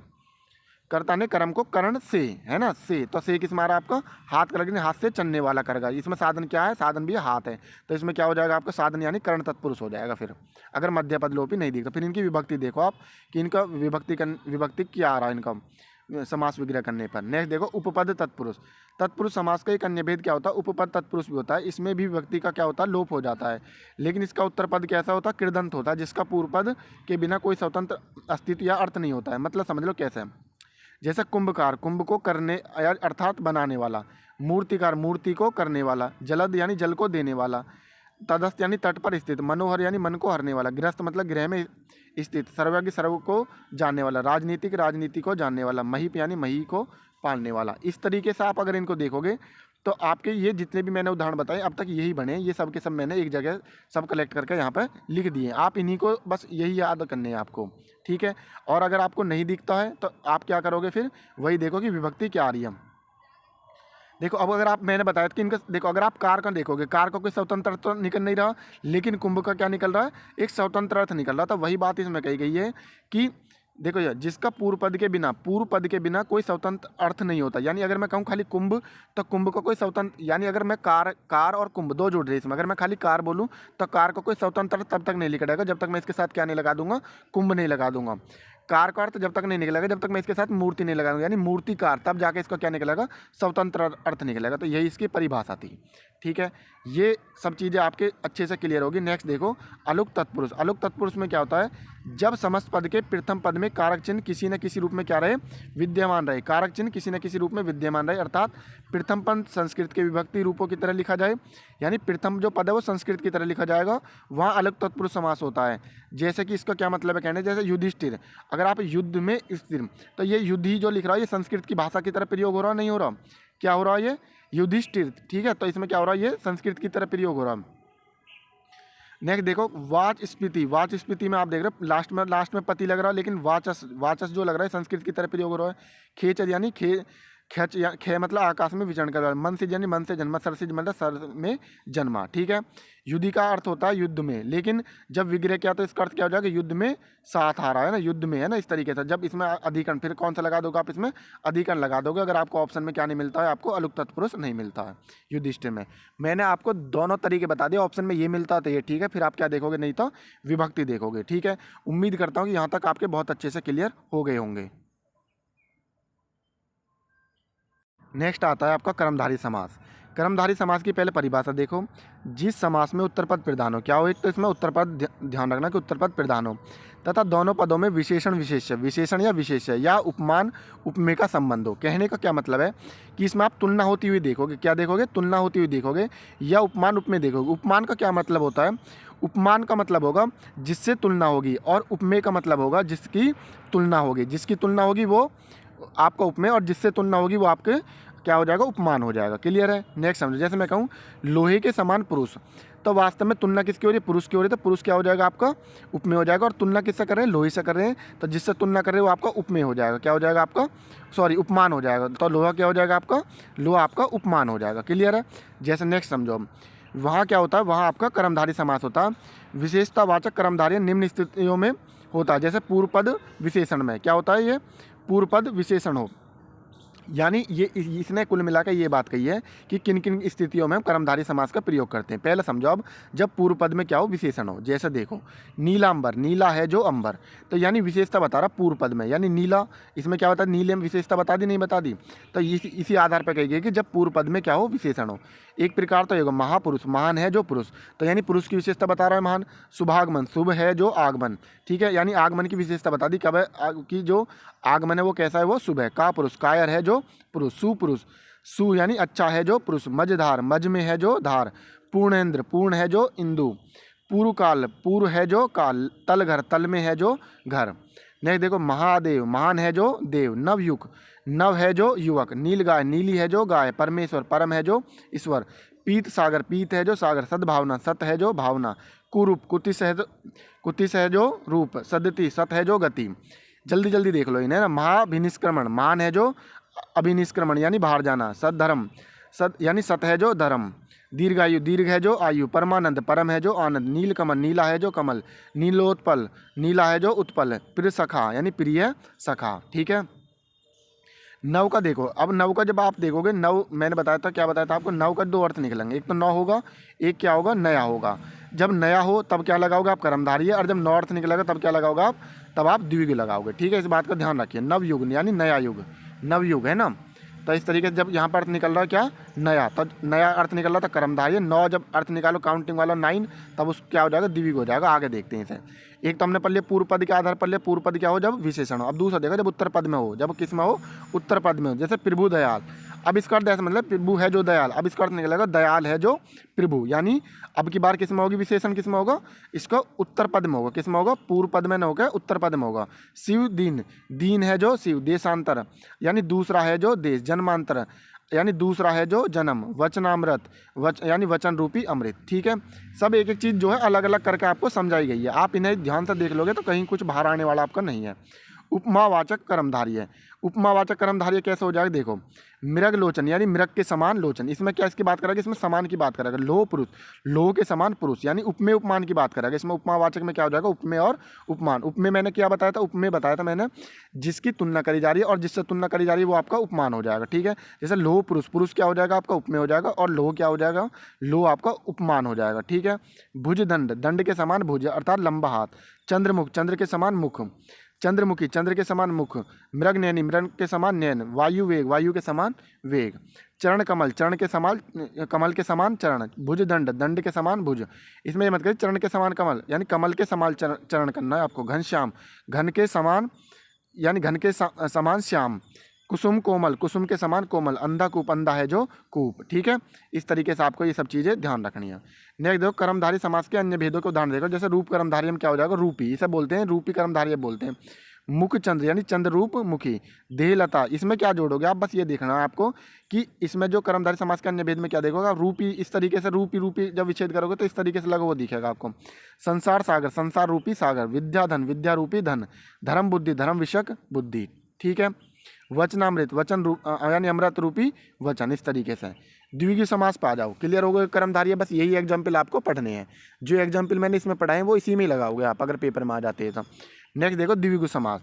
A: कर्ता ने कर्म को करण से, है ना, से, तो से किस मारा आपका, हाथ का लगने, हाथ से चलने वाला करेगा। इसमें साधन क्या है, साधन भी हाथ है, तो इसमें क्या हो जाएगा आपका, साधन यानी करण तत्पुरुष हो जाएगा। फिर अगर मध्य पद लोपी नहीं दिखता, फिर इनकी विभक्ति देखो आप कि इनका विभक्ति क्या आ रहा है इनका समास विग्रह करने पर। नेक्स्ट देखो, उपपद तत्पुरुष। तत्पुरुष समास का एक अन्य भेद क्या होता है, उपपद तत्पुरुष भी होता है। इसमें भी विभक्ति का क्या होता है, लोप हो जाता है, लेकिन इसका उत्तर पद कैसा होता है, कृदंत होता है, जिसका पूर्व पद के बिना कोई स्वतंत्र अस्तित्व या अर्थ नहीं होता है। मतलब समझ लो कैसे, जैसे कुंभकार, कुंभ को करने अर्थात बनाने वाला। मूर्तिकार, मूर्ति को करने वाला। जलद यानी जल को देने वाला। तटस्थ यानी तट पर स्थित। मनोहर यानी मन को हरने वाला। गृहस्थ मतलब गृह में स्थित। सर्वज्ञ, सर्व को जानने वाला। राजनीतिक, राजनीति को जानने वाला। महीप यानी मही को पालने वाला। इस तरीके से आप अगर इनको देखोगे तो आपके ये जितने भी मैंने उदाहरण बताए अब तक यही बने, ये सब के सब मैंने एक जगह सब कलेक्ट करके यहाँ पर लिख दिए। आप इन्हीं को बस यही याद करने हैं आपको, ठीक है। और अगर आपको नहीं दिखता है तो आप क्या करोगे, फिर वही देखो कि विभक्ति क्या आ रही है। देखो अब अगर आप, मैंने बताया कि इनका देखो, अगर आप कार का देखोगे, कार का कोई स्वतंत्र अर्थ तो निकल नहीं रहा, लेकिन कुंभ का क्या निकल रहा है, एक स्वतंत्र अर्थ निकल रहा। तो वही बात इसमें कही गई है कि देखो यार, जिसका पूर्व पद के बिना कोई स्वतंत्र अर्थ नहीं होता। यानी अगर मैं कहूँ खाली कुंभ, तो कुंभ का कोई स्वतंत्र, यानी अगर मैं कार और कुंभ दो जुड़ रहे इसमें, अगर मैं खाली कार बोलूँ तो कार का कोई स्वतंत्र अर्थ तब तक नहीं निकलेगा जब तक मैं इसके साथ क्या नहीं लगा दूंगा, कुंभ नहीं लगा दूंगा। कार का अर्थ जब तक नहीं निकलेगा जब तक मैं इसके साथ मूर्ति नहीं लगाऊंगा, यानी मूर्ति कार, तब जाके इसका क्या निकलेगा, स्वतंत्र अर्थ निकलेगा। तो यही इसकी परिभाषा थी। ठीक है, ये सब चीज़ें आपके अच्छे से क्लियर होगी। नेक्स्ट देखो, अलुक तत्पुरुष। अलुक तत्पुरुष में क्या होता है, जब समस्त पद के प्रथम पद में कारक चिन्ह किसी न किसी रूप में क्या रहे, विद्यमान रहे। कारक चिन्ह किसी न किसी रूप में विद्यमान रहे, अर्थात प्रथम पद संस्कृत के विभक्ति रूपों की तरह लिखा जाए, यानी प्रथम जो पद है वो संस्कृत की तरह लिखा जाएगा, वहाँ अलग तत्पुरुष समास होता है। जैसे कि इसका क्या मतलब है कहने, जैसे युधिष्ठिर, अगर आप युद्ध में स्थिर, तो ये युद्ध ही जो लिख रहा है ये संस्कृत की भाषा की तरह प्रयोग हो रहा, नहीं हो रहा, क्या हो रहा है, ये युधिष्ठिर। ठीक है, तो इसमें क्या हो रहा है, ये संस्कृत की तरह प्रयोग हो रहा है। नेक्स्ट देखो, वाचस्पति। वाचस्पति में आप देख रहे हो लास्ट में पति लग रहा है, लेकिन वाचस जो लग रहा है संस्कृत की तरह प्रयोग हो रहा है। खेचर यानी खच या खे मतलब आकाश में विचरण कर रहा है। मन से यानी मन से जन्मा, सर से मतलब सर में जन्मा। ठीक है, युद्धि का अर्थ होता है युद्ध में, लेकिन जब विग्रह किया तो इसका अर्थ क्या हो जाएगा, युद्ध में साथ आ रहा है ना, युद्ध में है ना, इस तरीके से। जब इसमें अधिकरण, फिर कौन सा लगा दोगे आप, इसमें अधिकरण लगा दोगे। अगर आपको ऑप्शन में क्या नहीं मिलता है, आपको अलुक तत्पुरुष नहीं मिलता है युधिष्ठिर में। मैंने आपको दोनों तरीके बता दिए, ऑप्शन में ये मिलता तो ये ठीक है, फिर आप क्या देखोगे, नहीं तो विभक्ति देखोगे। ठीक है, उम्मीद करता हूँ कि यहाँ तक आपके बहुत अच्छे से क्लियर हो गए होंगे। नेक्स्ट आता है आपका कर्मधारी समास। कर्मधारी समास की पहले परिभाषा देखो, जिस समास में उत्तर पद प्रधान हो, क्या हो, एक तो इसमें उत्तर पद, ध्यान रखना कि उत्तर पद प्रधान हो, तथा दोनों पदों में विशेषण विशेष्य, विशेषण या विशेष्य या उपमान उपमेय का संबंध हो। कहने का क्या मतलब है कि इसमें आप तुलना होती हुई देखोगे, क्या देखोगे, तुलना होती हुई देखोगे, या उपमान उपमेय देखोगे। उपमान का क्या मतलब होता है, उपमान का मतलब होगा जिससे तुलना होगी, और उपमेय का मतलब होगा जिसकी तुलना होगी। जिसकी तुलना होगी वो आपका उपमेय, और जिससे तुलना होगी वो आपके क्या हो जाएगा, उपमान हो जाएगा। क्लियर है। नेक्स्ट समझो, जैसे मैं कहूँ लोहे के समान पुरुष, तो वास्तव में तुलना किसकी हो रही है, पुरुष की हो रही है, तो पुरुष क्या हो जाएगा आपका, उपमेय हो जाएगा। और तुलना किससे कर रहे हैं, लोहे से कर रहे हैं, तो जिससे तुलना कर रहे हैं वो आपका उपमेय हो जाएगा, क्या हो जाएगा आपका, सॉरी उपमान हो जाएगा। तो लोहा क्या हो जाएगा आपका, लोहा आपका उपमान हो जाएगा। क्लियर है। जैसे नेक्स्ट समझो, वहाँ क्या होता है, वहाँ आपका कर्मधारी समास होता है। विशेषतावाचक कर्मधारी निम्न स्थितियों में होता है, जैसे पूर्व पद विशेषण में क्या होता है, ये पूर्व पद विशेषण हो। यानी ये इसने कुल मिलाकर ये बात कही है कि किन किन स्थितियों में हम कर्मधारी समास का प्रयोग करते हैं। पहले समझो, अब जब पूर्व पद में क्या हो, विशेषण हो। जैसे देखो, नीलांबर, नीला है जो अंबर, तो यानी विशेषता बता रहा पूर्व पद में, यानी नीला, इसमें क्या होता है, नीले में विशेषता बता दी, नहीं बता दी, तो इसी आधार पर कही गई कि जब पूर्व पद में क्या हो, विशेषण हो। एक प्रकार तो ये होगा महापुरुष, महान है जो पुरुष, तो यानी पुरुष की विशेषता बता रहा है महान। शुभागमन, शुभ है जो आगमन, ठीक है, यानी आगमन की विशेषता बता दी, कब है कि जो आगमन है वो कैसा है, वो शुभ है। का पुरुष, कायर है जो पुरुष, सुपुरुष, सु यानी अच्छा है जो पुरुष। मझधार, मझ में है जो धार। पूर्णेंद्र, पूर्ण है जो इंदु। पूर्व काल, पूर्व है जो काल। तलघर, तल में है जो घर। नेक्स्ट देखो, महादेव, महान है जो देव। नवयुग, नव है जो युवक। नील गाय, नीली है जो गाय। परमेश्वर, परम है जो ईश्वर। पीत सागर, पीत है जो सागर। सद्भावना, सत है जो भावना। कुरूप, कुतिस है जो रूप। सदति, सत है जो गति। जल्दी जल्दी देख लो इन्हें ना। महाभिनिष्क्रमण, मान है जो अभिनिष्क्रमण यानी बाहर जाना। सद्धर्म, सद यानी सत है जो धर्म। दीर्घायु, दीर्घ है जो आयु। परमानंद, परम है जो आनंद। नीलकमल, नीला है जो कमल। नीलोत्पल, नीला है जो उत्पल। प्रिय सखा यानी प्रिय सखा। ठीक है। नव का देखो, अब नव का जब आप देखोगे, नव मैंने बताया था, क्या बताया था आपको, नव का दो अर्थ निकलेंगे, एक तो नौ होगा, एक क्या होगा, नया होगा। जब नया हो तब क्या लगाओगे आप, कर्मधारी है, और जब नौ अर्थ निकलेगा तब क्या लगाओगे आप, तब आप द्विगु लगाओगे। ठीक है, इस बात का ध्यान रखिए। नवयुग यानी नया युग, नवयुग है ना, तो इस तरीके से जब यहाँ पर अर्थ निकल रहा है क्या, नया, तो नया अर्थ निकल रहा था कर्मधारी। 9 जब अर्थ निकालो काउंटिंग वाला 9, तब उस क्या हो जाएगा, द्विगु हो जाएगा। आगे देखते हैं इसे। एक तो हमने पढ़ लिया पूर्व पद के आधार पर लिया, पूर्व पद क्या हो, जब विशेषण हो। अब दूसरा देखो, जब उत्तर पद में हो, जब किस में हो, उत्तर पद में हो। जैसे प्रभु दयाल, अब इसका अर्थ ऐसा मतलब प्रभु है जो दयाल, अब इसका अर्थ निकलेगा दयाल है जो प्रभु, यानी अब की बार किस में होगी, विशेषण किस में होगा, इसका उत्तर पद में होगा। किस में होगा, पूर्व पद में न होगा, उत्तर पद में होगा। शिव दीन, दीन है जो शिव। देशांतर यानी दूसरा है जो देश। जन्मांतर यानी दूसरा है जो जन्म। वचनामृत, यानी वचन रूपी अमृत। ठीक है, सब एक एक चीज़ जो है अलग अलग करके आपको समझाई गई है। आप इन्हें ध्यान से देख लोगे तो कहीं कुछ बाहर आने वाला आपका नहीं है। उपमावाचक कर्मधारय है। उपमावाचक कर्मधारय कैसे हो जाएगा, देखो मृग लोचन यानी मृग के समान लोचन, इसमें क्या इसकी बात करेगा, इसमें समान की बात करेगा। लोह पुरुष, लोह के समान पुरुष यानी उपमेय उपमान की बात करेगा। इसमें उपमावाचक में क्या हो जाएगा, उपमेय और उपमान। उपमेय मैंने क्या बताया था, उपमेय बताया था मैंने जिसकी तुलना करी जा रही है और जिससे तुलना करी जा रही है वो आपका उपमान हो जाएगा, ठीक है। जैसे लोह पुरुष, पुरुष क्या हो जाएगा आपका उपमेय हो जाएगा, और लोह क्या हो जाएगा, लोह आपका उपमान हो जाएगा, ठीक है। भुज दंड, दंड के समान भुज अर्थात लंबा हाथ। चंद्रमुख, चंद्र के समान मुख। चंद्रमुखी, चंद्र के समान मुख। मृग नैनी, मृग के समान नैन। वायु वेग, वायु के समान वेग। चरण कमल, चरण के समान, कमल के समान चरण। भुज दंड, दंड के समान भुज। इसमें मत करिए चरण के समान कमल यानी कमल के समान चरण करना है आपको। घनश्याम, घन के समान यानी घन के समान श्याम। कुसुम कोमल, कुसुम के समान कोमल। अंधा कूप, अंधा है जो कूप, ठीक है। इस तरीके से आपको ये सब चीज़ें ध्यान रखनी है। नेक्स्ट देखो कर्मधारी समास के अन्य भेदों को उदाहरण देखो। जैसे रूप कर्मधारी में क्या हो जाएगा, रूपी, इसे बोलते हैं रूपी कर्मधारी बोलते हैं। मुख चंद्र यानी चंद्र रूप मुखी। देहलता, इसमें क्या जोड़ोगे आप, बस ये देखना है आपको कि इसमें जो कर्मधारी समास के अन्य भेद में क्या देखोगे, रूपी, इस तरीके से रूपी रूपी जब विच्छेद करोगे तो इस तरीके से लगा वो दिखेगा आपको। संसार सागर, संसार रूपी सागर। विद्याधन, विद्या रूपी धन। धर्म बुद्धि, धर्म विषयक बुद्धि, ठीक है। वचनामृत, वचन रूप यानी अमृत रूपी वचन, इस तरीके से। द्विगु समास पे आ जाओ, क्लियर हो गए कर्मधारी है। बस यही एग्जाम्पल आपको पढ़ने हैं, जो एग्जाम्पल मैंने इसमें पढ़ाए हैं वो इसी में लगाओगे आप अगर पेपर में आ जाते हैं तो। नेक्स्ट देखो द्विगु समास,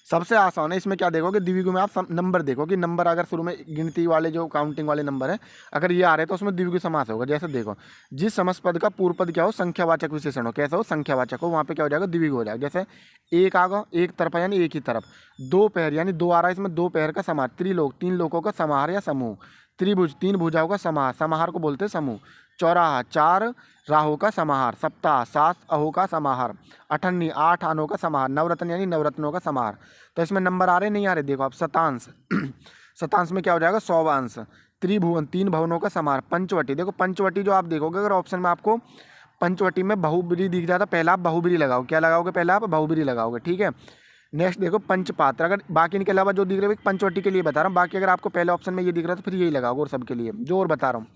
A: सबसे आसान है। इसमें क्या देखोगे, द्विगु में आप नंबर देखो कि नंबर अगर शुरू में गिनती वाले जो काउंटिंग वाले नंबर है अगर ये आ रहे तो उसमें द्विगु समास होगा। जैसे देखो जिस समस्त पद का पूर्व पद क्या हो, संख्यावाचक विशेषण हो, कैसा हो, संख्यावाचक हो, वहाँ पे क्या हो जाएगा, द्विगु हो जाएगा। जैसे एक आ गया, एक तरफा यानी एक ही तरफ। दो पैर यानी दो आ रहा है, इसमें दो पैर का समाहार। त्रिलोक, तीन लोगों का समाहार या समूह। त्रिभुज, तीन भुजाओं का समाहार, समाहार को बोलते हैं समूह। चौराहा, चार राहों का समाहार। सप्ताह, सात अहों का समाहार। अठन्नी, आठ आनों का समाहार। नवरत्न यानी नवरत्नों का समाहार। तो इसमें नंबर आ रहे नहीं आ रहे, देखो आप। शतांश, शतांश में क्या हो जाएगा, सौवांश। त्रिभुवन, तीन भवनों का समाहार। पंचवटी, देखो पंचवटी जो आप देखोगे अगर ऑप्शन में आपको पंचवटी में बहुब्री दिख जाता, पहले आप बहुब्री लगाओ, क्या लगाओगे, पहले आप बहुब्री लगाओगे, ठीक है। नेक्स्ट देखो पंचपात्र, अगर बाकी इनके अलावा जो दिख रहे हैं पंचवटी के लिए बता रहा हूँ, बाकी अगर आपको पहले ऑप्शन में ये दिख रहा है तो फिर यही लगाओगे और सबके लिए जो और बता रहा हूँ।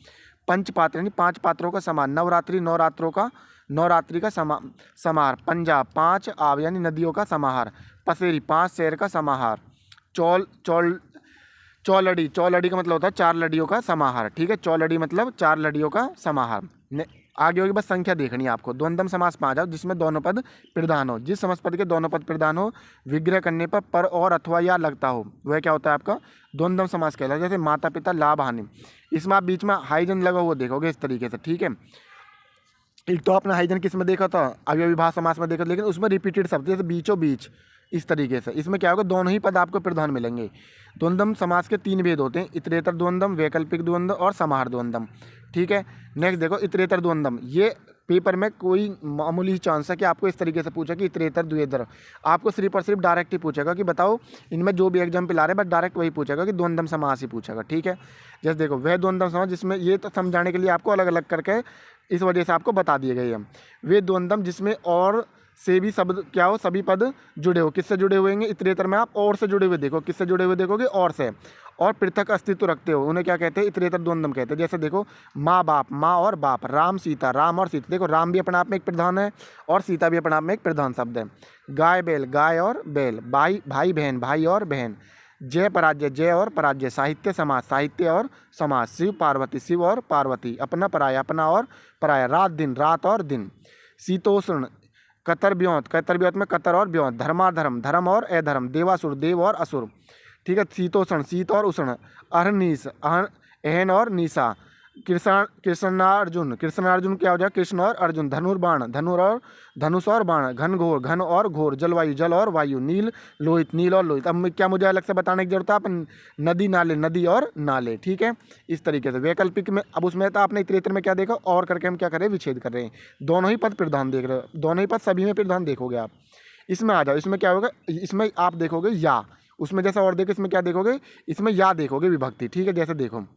A: पंचपात्र यानी पांच पात्रों का समान। नवरात्रि, नवरात्रों का, नवरात्रि का समाहार। पंजाब, पांच आब यानी नदियों का समाहार। पसेरी, पांच शहर का समाहार। चौलड़ी, चौलड़ी का मतलब होता है चार लड़ियों का समाहार, ठीक है। चौलड़ी मतलब चार लड़ियों का समाहार। आगे होगी बस संख्या देखनी है आपको। द्वंद्व समास में आ जाओ, जिसमें दोनों पद प्रधान हो। जिस समस्त पद के दोनों पद प्रधान हो, विग्रह करने पर और अथवा या लगता हो, वह क्या होता है आपका द्वंद्व समास कहलाता है। जैसे माता पिता, लाभ हानि, इसमें आप बीच में हाइजन लगा हुआ देखोगे इस तरीके से, ठीक है। एक तो आपने हाइजन किस में देखा था, अव्ययभाव समास में देखा, लेकिन उसमें रिपीटेड शब्द जैसे बीचों बीच, इस तरीके से। इसमें क्या होगा, दोनों ही पद आपको प्रधान मिलेंगे। द्वंद्व समास के तीन भेद होते हैं, इतरेतर द्वंद्व, वैकल्पिक द्वंद्व और समाहार द्वंद्व, ठीक है। नेक्स्ट देखो इतरेतर द्वंद्व, ये पेपर में कोई मामूली ही चांस है कि आपको इस तरीके से पूछा कि इतरेतर द्वितर, आपको सिर्फ और सिर्फ डायरेक्ट ही पूछेगा कि बताओ इनमें जो भी एग्जाम्पल आ रहे हैं, बट डायरेक्ट वही पूछेगा कि द्वंद्व समास ही पूछेगा, ठीक है। जैसे देखो वह द्वंद्व समास, जिसमें ये तो समझाने के लिए आपको अलग अलग करके इस वजह से आपको बता दिए गए हैं। वे द्वंद्व जिसमें और से भी शब्द क्या हो, सभी पद जुड़े हो, किससे जुड़े हुए हैं, इतरेतर में आप और से जुड़े हुए देखो, किससे जुड़े हुए देखोगे, और से, और पृथक अस्तित्व रखते हो, उन्हें क्या कहते हैं, इतरेतर द्वंद्व कहते हैं। जैसे देखो माँ बाप, माँ और बाप, राम सीता, राम और सीता, देखो राम भी अपने आप में एक प्रधान है और सीता भी अपने आप में एक प्रधान शब्द है। गाय बैल, गाय और बैल, भाई भाई बहन, भाई और बहन। जय पराजय, जय और पराजय। साहित्य समाज, साहित्य और समाज। शिव पार्वती, शिव और पार्वती। अपना पराया, अपना और पराया। रात दिन, रात और दिन। शीतोष्ण, कतर ब्योंत, कतर ब्योंत में कतर और ब्योंत। धर्माधर्म, धर्म और अधर्म। देवासुर, देव और असुर, ठीक है। शीतोष्ण, शीत और उष्ण। अहर्निश, अहन और निशा। कृष्णार्जुन, कृष्णार्जुन क्या हो जाए, कृष्ण और अर्जुन। धनुर्बाण, धनुष और बाण। घनघोर, घन और घोर। जलवायु, जल और वायु। नील, लोहित, नील और लोहित। अब क्या मुझे अलग से बताने की जरूरत है, आप नदी नाले, नदी और नाले, ठीक है। इस तरीके से वैकल्पिक में, अब उसमें तो आपने इतरेतर में क्या देखा, और करके हम क्या कर रहे हैं, विच्छेद कर रहे हैं। दोनों ही पद प्रधान देख रहे हो, दोनों ही पद सभी में प्रधान देखोगे आप। इसमें आ जाओ, इसमें क्या होगा, इसमें आप देखोगे या, उसमें जैसा और देखो, इसमें क्या देखोगे, इसमें या देखोगे विभक्ति, ठीक है। जैसे देखो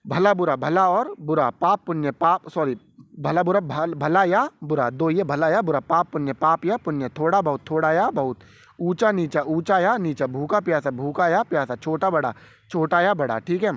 A: भला बुरा, भला और बुरा। पाप पुण्य, पाप सॉरी भला बुरा, भला या बुरा, दो ये भला या बुरा। पाप पुण्य, पाप या पुण्य। थोड़ा बहुत, थोड़ा या बहुत। ऊंचा नीचा, ऊंचा या नीचा। भूखा प्यासा, भूखा या प्यासा। छोटा बड़ा, छोटा या बड़ा, ठीक है।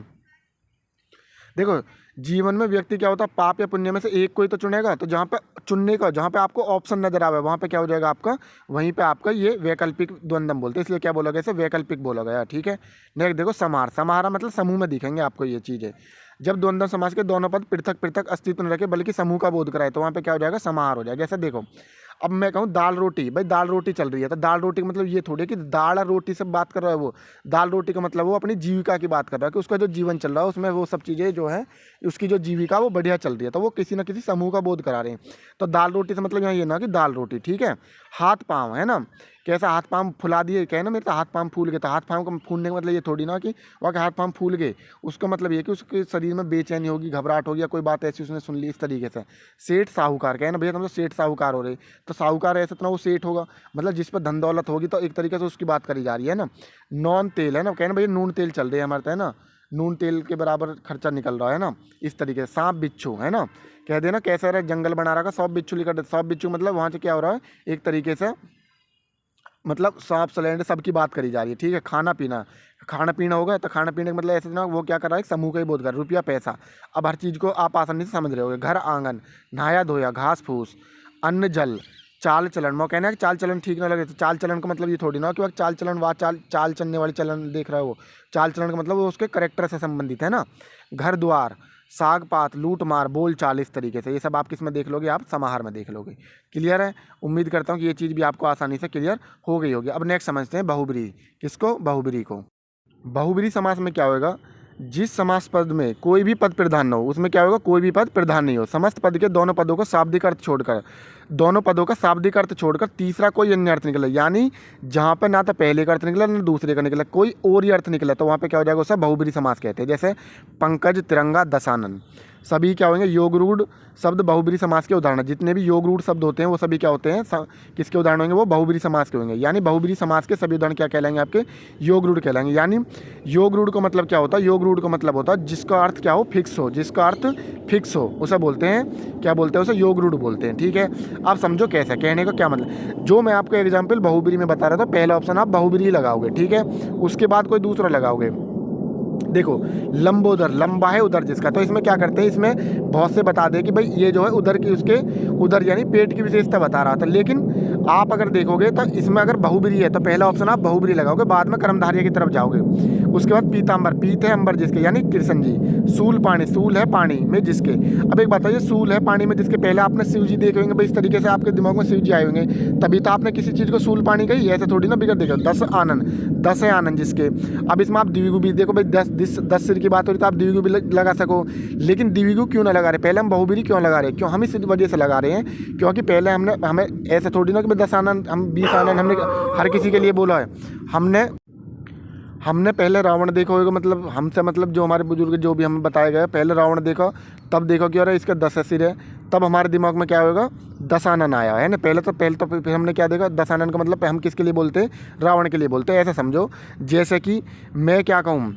A: देखो जीवन में व्यक्ति क्या होता है, पाप या पुण्य में से एक कोई तो चुनेगा। तो जहाँ पे चुनने का, जहाँ पे आपको ऑप्शन नजर आवे वहाँ पे क्या हो जाएगा आपका, वहीं पे आपका ये वैकल्पिक द्वंद्व बोलते हैं, इसलिए क्या बोला गया, इसे वैकल्पिक बोला गया। ठीक है। नेक्स्ट देखो समाहार। समाहार मतलब समूह में दिखेंगे आपको ये चीज़ें। जब द्वंद्व समास के दोनों पद पृथक पृथक अस्तित्व न रखे बल्कि समूह का बोध कराए तो वहाँ पे क्या हो जाएगा, समाहार हो जाएगा। जैसे देखो अब मैं कहूँ दाल रोटी, भाई दाल रोटी चल रही है तो दाल रोटी का मतलब ये थोड़ी है कि दाल और रोटी से बात कर रहा है वो। दाल रोटी का मतलब वो अपनी जीविका की बात कर रहा है कि उसका जो जीवन चल रहा है उसमें वो सब चीज़ें जो है, उसकी जो जीविका वो बढ़िया चल रही है, तो वो किसी ना किसी समूह का बोध करा रहे हैं। तो दाल रोटी से मतलब यहाँ ये ना कि दाल रोटी। ठीक है। हाथ पाँव है ना, कैसा हाथ पाँव फुला दिए, कहे ना मेरे तो हाथ पाँव फूल गए, तो हाथ पाँव का फूलने का मतलब ये थोड़ी ना कि वहाँ के हाथ पाँव फूल गए। उसका मतलब ये कि उसके शरीर में बेचैनी होगी, घबराहट होगी, या कोई बात ऐसी उसने सुन ली इस तरीके से। सेठ साहूकार, कहे ना भैया तुम तो सेठ साहूकार हो रहे, तो साहूकार ऐसे तो ना वो सेठ होगा, मतलब जिस पर धन दौलत होगी, तो एक तरीके से उसकी बात करी जा रही है ना। नॉन तेल है ना, कहना भैया नून तेल चल रहे हैं हमारे, है ना, नून तेल के बराबर खर्चा निकल रहा है ना, इस तरीके से। सांप बिच्छू है ना, कह देना कैसे रहा जंगल बना रखा, सांप बिच्छू लिखा दे। सांप बिच्छू मतलब वहाँ से क्या हो रहा है, एक तरीके से मतलब सांप सलेंडर सबकी बात करी जा रही है। ठीक है। खाना पीना, खाना पीना होगा तो खाना पीने का मतलब ऐसे ना वो क्या कर रहा है, समूह का ही बोध कर। रुपया पैसा, अब हर चीज़ को आप आसानी से समझ रहे होगे। घर आंगन, नहाया धोया, घास फूस, अन्न जल, चाल चलन। मैं कहना है कि चाल चलन ठीक ना लगे तो चाल चलन का मतलब ये थोड़ी ना कि वह चाल चलन व चाल चलने वाली चलन देख रहा है वो। चाल चलन का मतलब वो उसके करेक्टर से संबंधित है ना। घर द्वार, साग पात, लूट मार, बोल चाल, इस तरीके से ये सब आप किस में देख लोगे, आप समाहार में देख लोगे। क्लियर है। उम्मीद करता हूँ कि ये चीज़ भी आपको आसानी से क्लियर हो गई होगी। अब नेक्स्ट समझते हैं बहुब्रीहि। किसको, बहुब्रीहि को। बहुब्रीहि समास में क्या होगा, जिस समास पद में कोई भी पद प्रधान न हो उसमें क्या होगा, कोई भी पद प्रधान नहीं हो। समस्त पद के दोनों पदों को शाब्दिक अर्थ छोड़कर, दोनों पदों का शाब्दिक अर्थ छोड़कर तीसरा कोई अन्य अर्थ निकला, यानी जहाँ पर ना तो पहले का अर्थ निकला ना दूसरे का निकला, कोई और ही अर्थ निकला, तो वहाँ पे क्या हो जाएगा, उसे बहुब्रीहि समास कहते हैं। जैसे पंकज, तिरंगा, दशानन, सभी क्या होंगे, योग रूढ़ शब्द बहुब्रीहि समास के उदाहरण। जितने भी योग रूढ़ शब्द होते हैं वो सभी क्या होते हैं, किसके उदाहरण होंगे, वो बहुब्रीहि समास के होंगे। यानी बहुब्रीहि समास के सभी उदाहरण क्या कहलाएंगे, आपके योग रूढ़ कहलाएंगे। यानी योग रूढ़ का मतलब क्या होता है, योग रूढ़ का मतलब होता है जिसका अर्थ क्या हो, फिक्स हो, जिसका अर्थ फिक्स हो उसे बोलते हैं, क्या बोलते हैं, उसे योग रूढ़ बोलते हैं। ठीक है। आप समझो कैसे, कहने का क्या मतलब, जो मैं आपको एग्जाम्पल बहुब्रीहि में बता रहा था, पहला ऑप्शन आप बहुब्रीहि लगाओगे। ठीक है। उसके बाद कोई दूसरा लगाओगे। देखो लंबोदर, लंबा है उदर जिसका, तो इसमें क्या करते हैं, इसमें बहुत से बता दें कि भाई ये जो है उदर की, उसके उदर यानी पेट की विशेषता बता रहा था। लेकिन आप अगर देखोगे तो इसमें अगर बहुब्रीहि है तो पहला ऑप्शन आप बहुब्रीहि लगाओगे, बाद में कर्मधारय की तरफ जाओगे। उसके बाद पीताम्बर, पीत है अंबर जिसके यानी कृष्ण जी। सूल पानी, सूल है पानी में जिसके। अब एक बताइए, सूल है पानी में जिसके, पहले आपने शिव जी देखे होंगे, भाई इस तरीके से आपके दिमाग में शिव जी आए होंगे, तभी तो आपने किसी चीज़ को सूल पानी कही, ऐसे थोड़ी ना बिगड़ देगा। दस आनंद, दस है आनंद जिसके। अब इसमें आप द्विगु भी देखो, भाई 10 सिर की बात हो रही तो आप द्विगु भी लगा सको, लेकिन द्विगु क्यों ना लगा रहे, पहले हम बहुब्रीहि क्यों लगा रहे हैं, क्यों, हम इस वजह से लगा रहे हैं क्योंकि पहले हमें ऐसे थोड़ी ना कि 10 आनंद, हम 20 आनंद हमने हर किसी के लिए बोला है। हमने पहले रावण देखा होगा, मतलब हमसे, मतलब जो हमारे बुजुर्ग जो भी हमें बताया गया, पहले रावण देखा, तब देखा कि अरे इसका 10 सिर है, तब हमारे दिमाग में क्या होगा, दशानन आया है ना। पहले तो फिर हमने क्या देखा, दशानन का मतलब हम किसके लिए बोलते हैं, रावण के लिए बोलते हैं। ऐसा समझो जैसे कि मैं क्या कहूँ,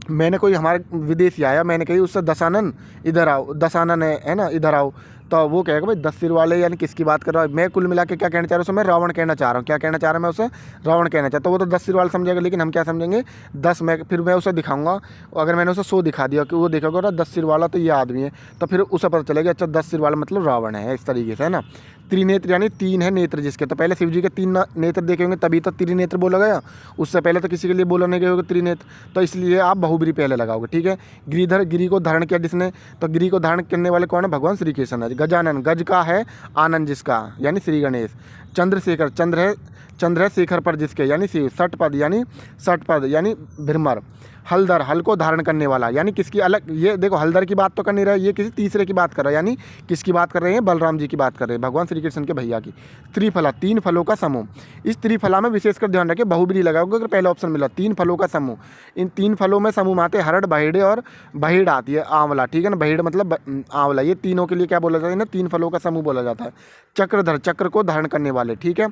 A: मैंने कोई हमारे विदेशी आया, मैंने कही उससे दशानन इधर आओ, दशानन है ना, इधर आओ, तो वो कहेगा भाई 10 सिर वाले यानी किसकी बात कर रहा है। मैं कुल मिला के क्या कहना चाह रहा हूँ उसे, मैं रावण कहना चाह रहा हूँ। क्या कहना चाह रहा हूँ मैं उसे, रावण कहना चाहता हूँ। वो तो 10 सिर वाला समझेगा, लेकिन हम क्या समझेंगे, 10 में फिर मैं उसे दिखाऊंगा। अगर मैंने उसे 100 दिखा दिया कि वो देखेगा ना 10 सिर वाला तो ये आदमी है, तो फिर उसे पता चलेगा अच्छा 10 सिर वाला मतलब रावण है, इस तरीके से है ना। त्रिनेत्र यानी 3 है नेत्र जिसके, तो पहले शिव जी के 3 नेत्र देखे होंगे तभी तो त्रिनेत्र बोला गया, उससे पहले तो किसी के लिए बोला नहीं गया होगा त्रिनेत्र, तो इसलिए आप बहुब्रीहि पहले लगाओगे। ठीक है। गिरिधर, गिरी को धारण किया जिसने, तो गिरी को धारण करने वाले कौन है, भगवान श्री कृष्ण है। गजानन, गज का है आनंद जिसका यानी श्री गणेश। चंद्रशेखर, चंद्र है शेखर पर जिसके यानी शिव। षटपद यानी भ्रमर। हलधर, हल को धारण करने वाला यानी किसकी अलग, ये देखो हलधर की बात तो कर नहीं रहा है, ये किसी तीसरे की बात कर रहा है, यानी किसकी बात कर रहे हैं, बलराम जी की बात कर रहे हैं, भगवान श्री कृष्ण के भैया की। त्रिफला, 3 फलों का समूह। इस त्रिफला में विशेषकर ध्यान रखें बहुब्रीहि लगाओगे अगर पहला ऑप्शन मिला, 3 फलों का समूह। इन 3 फलों में समूह में आते हरड़, बहेड़े और बहेड़ आती है आंवला। ठीक है ना, बहेड़ मतलब आंवला, ये तीनों के लिए क्या बोला जाता है ना, 3 फलों का समूह बोला जाता है। चक्रधर, चक्र को धारण करने वाले। ठीक है।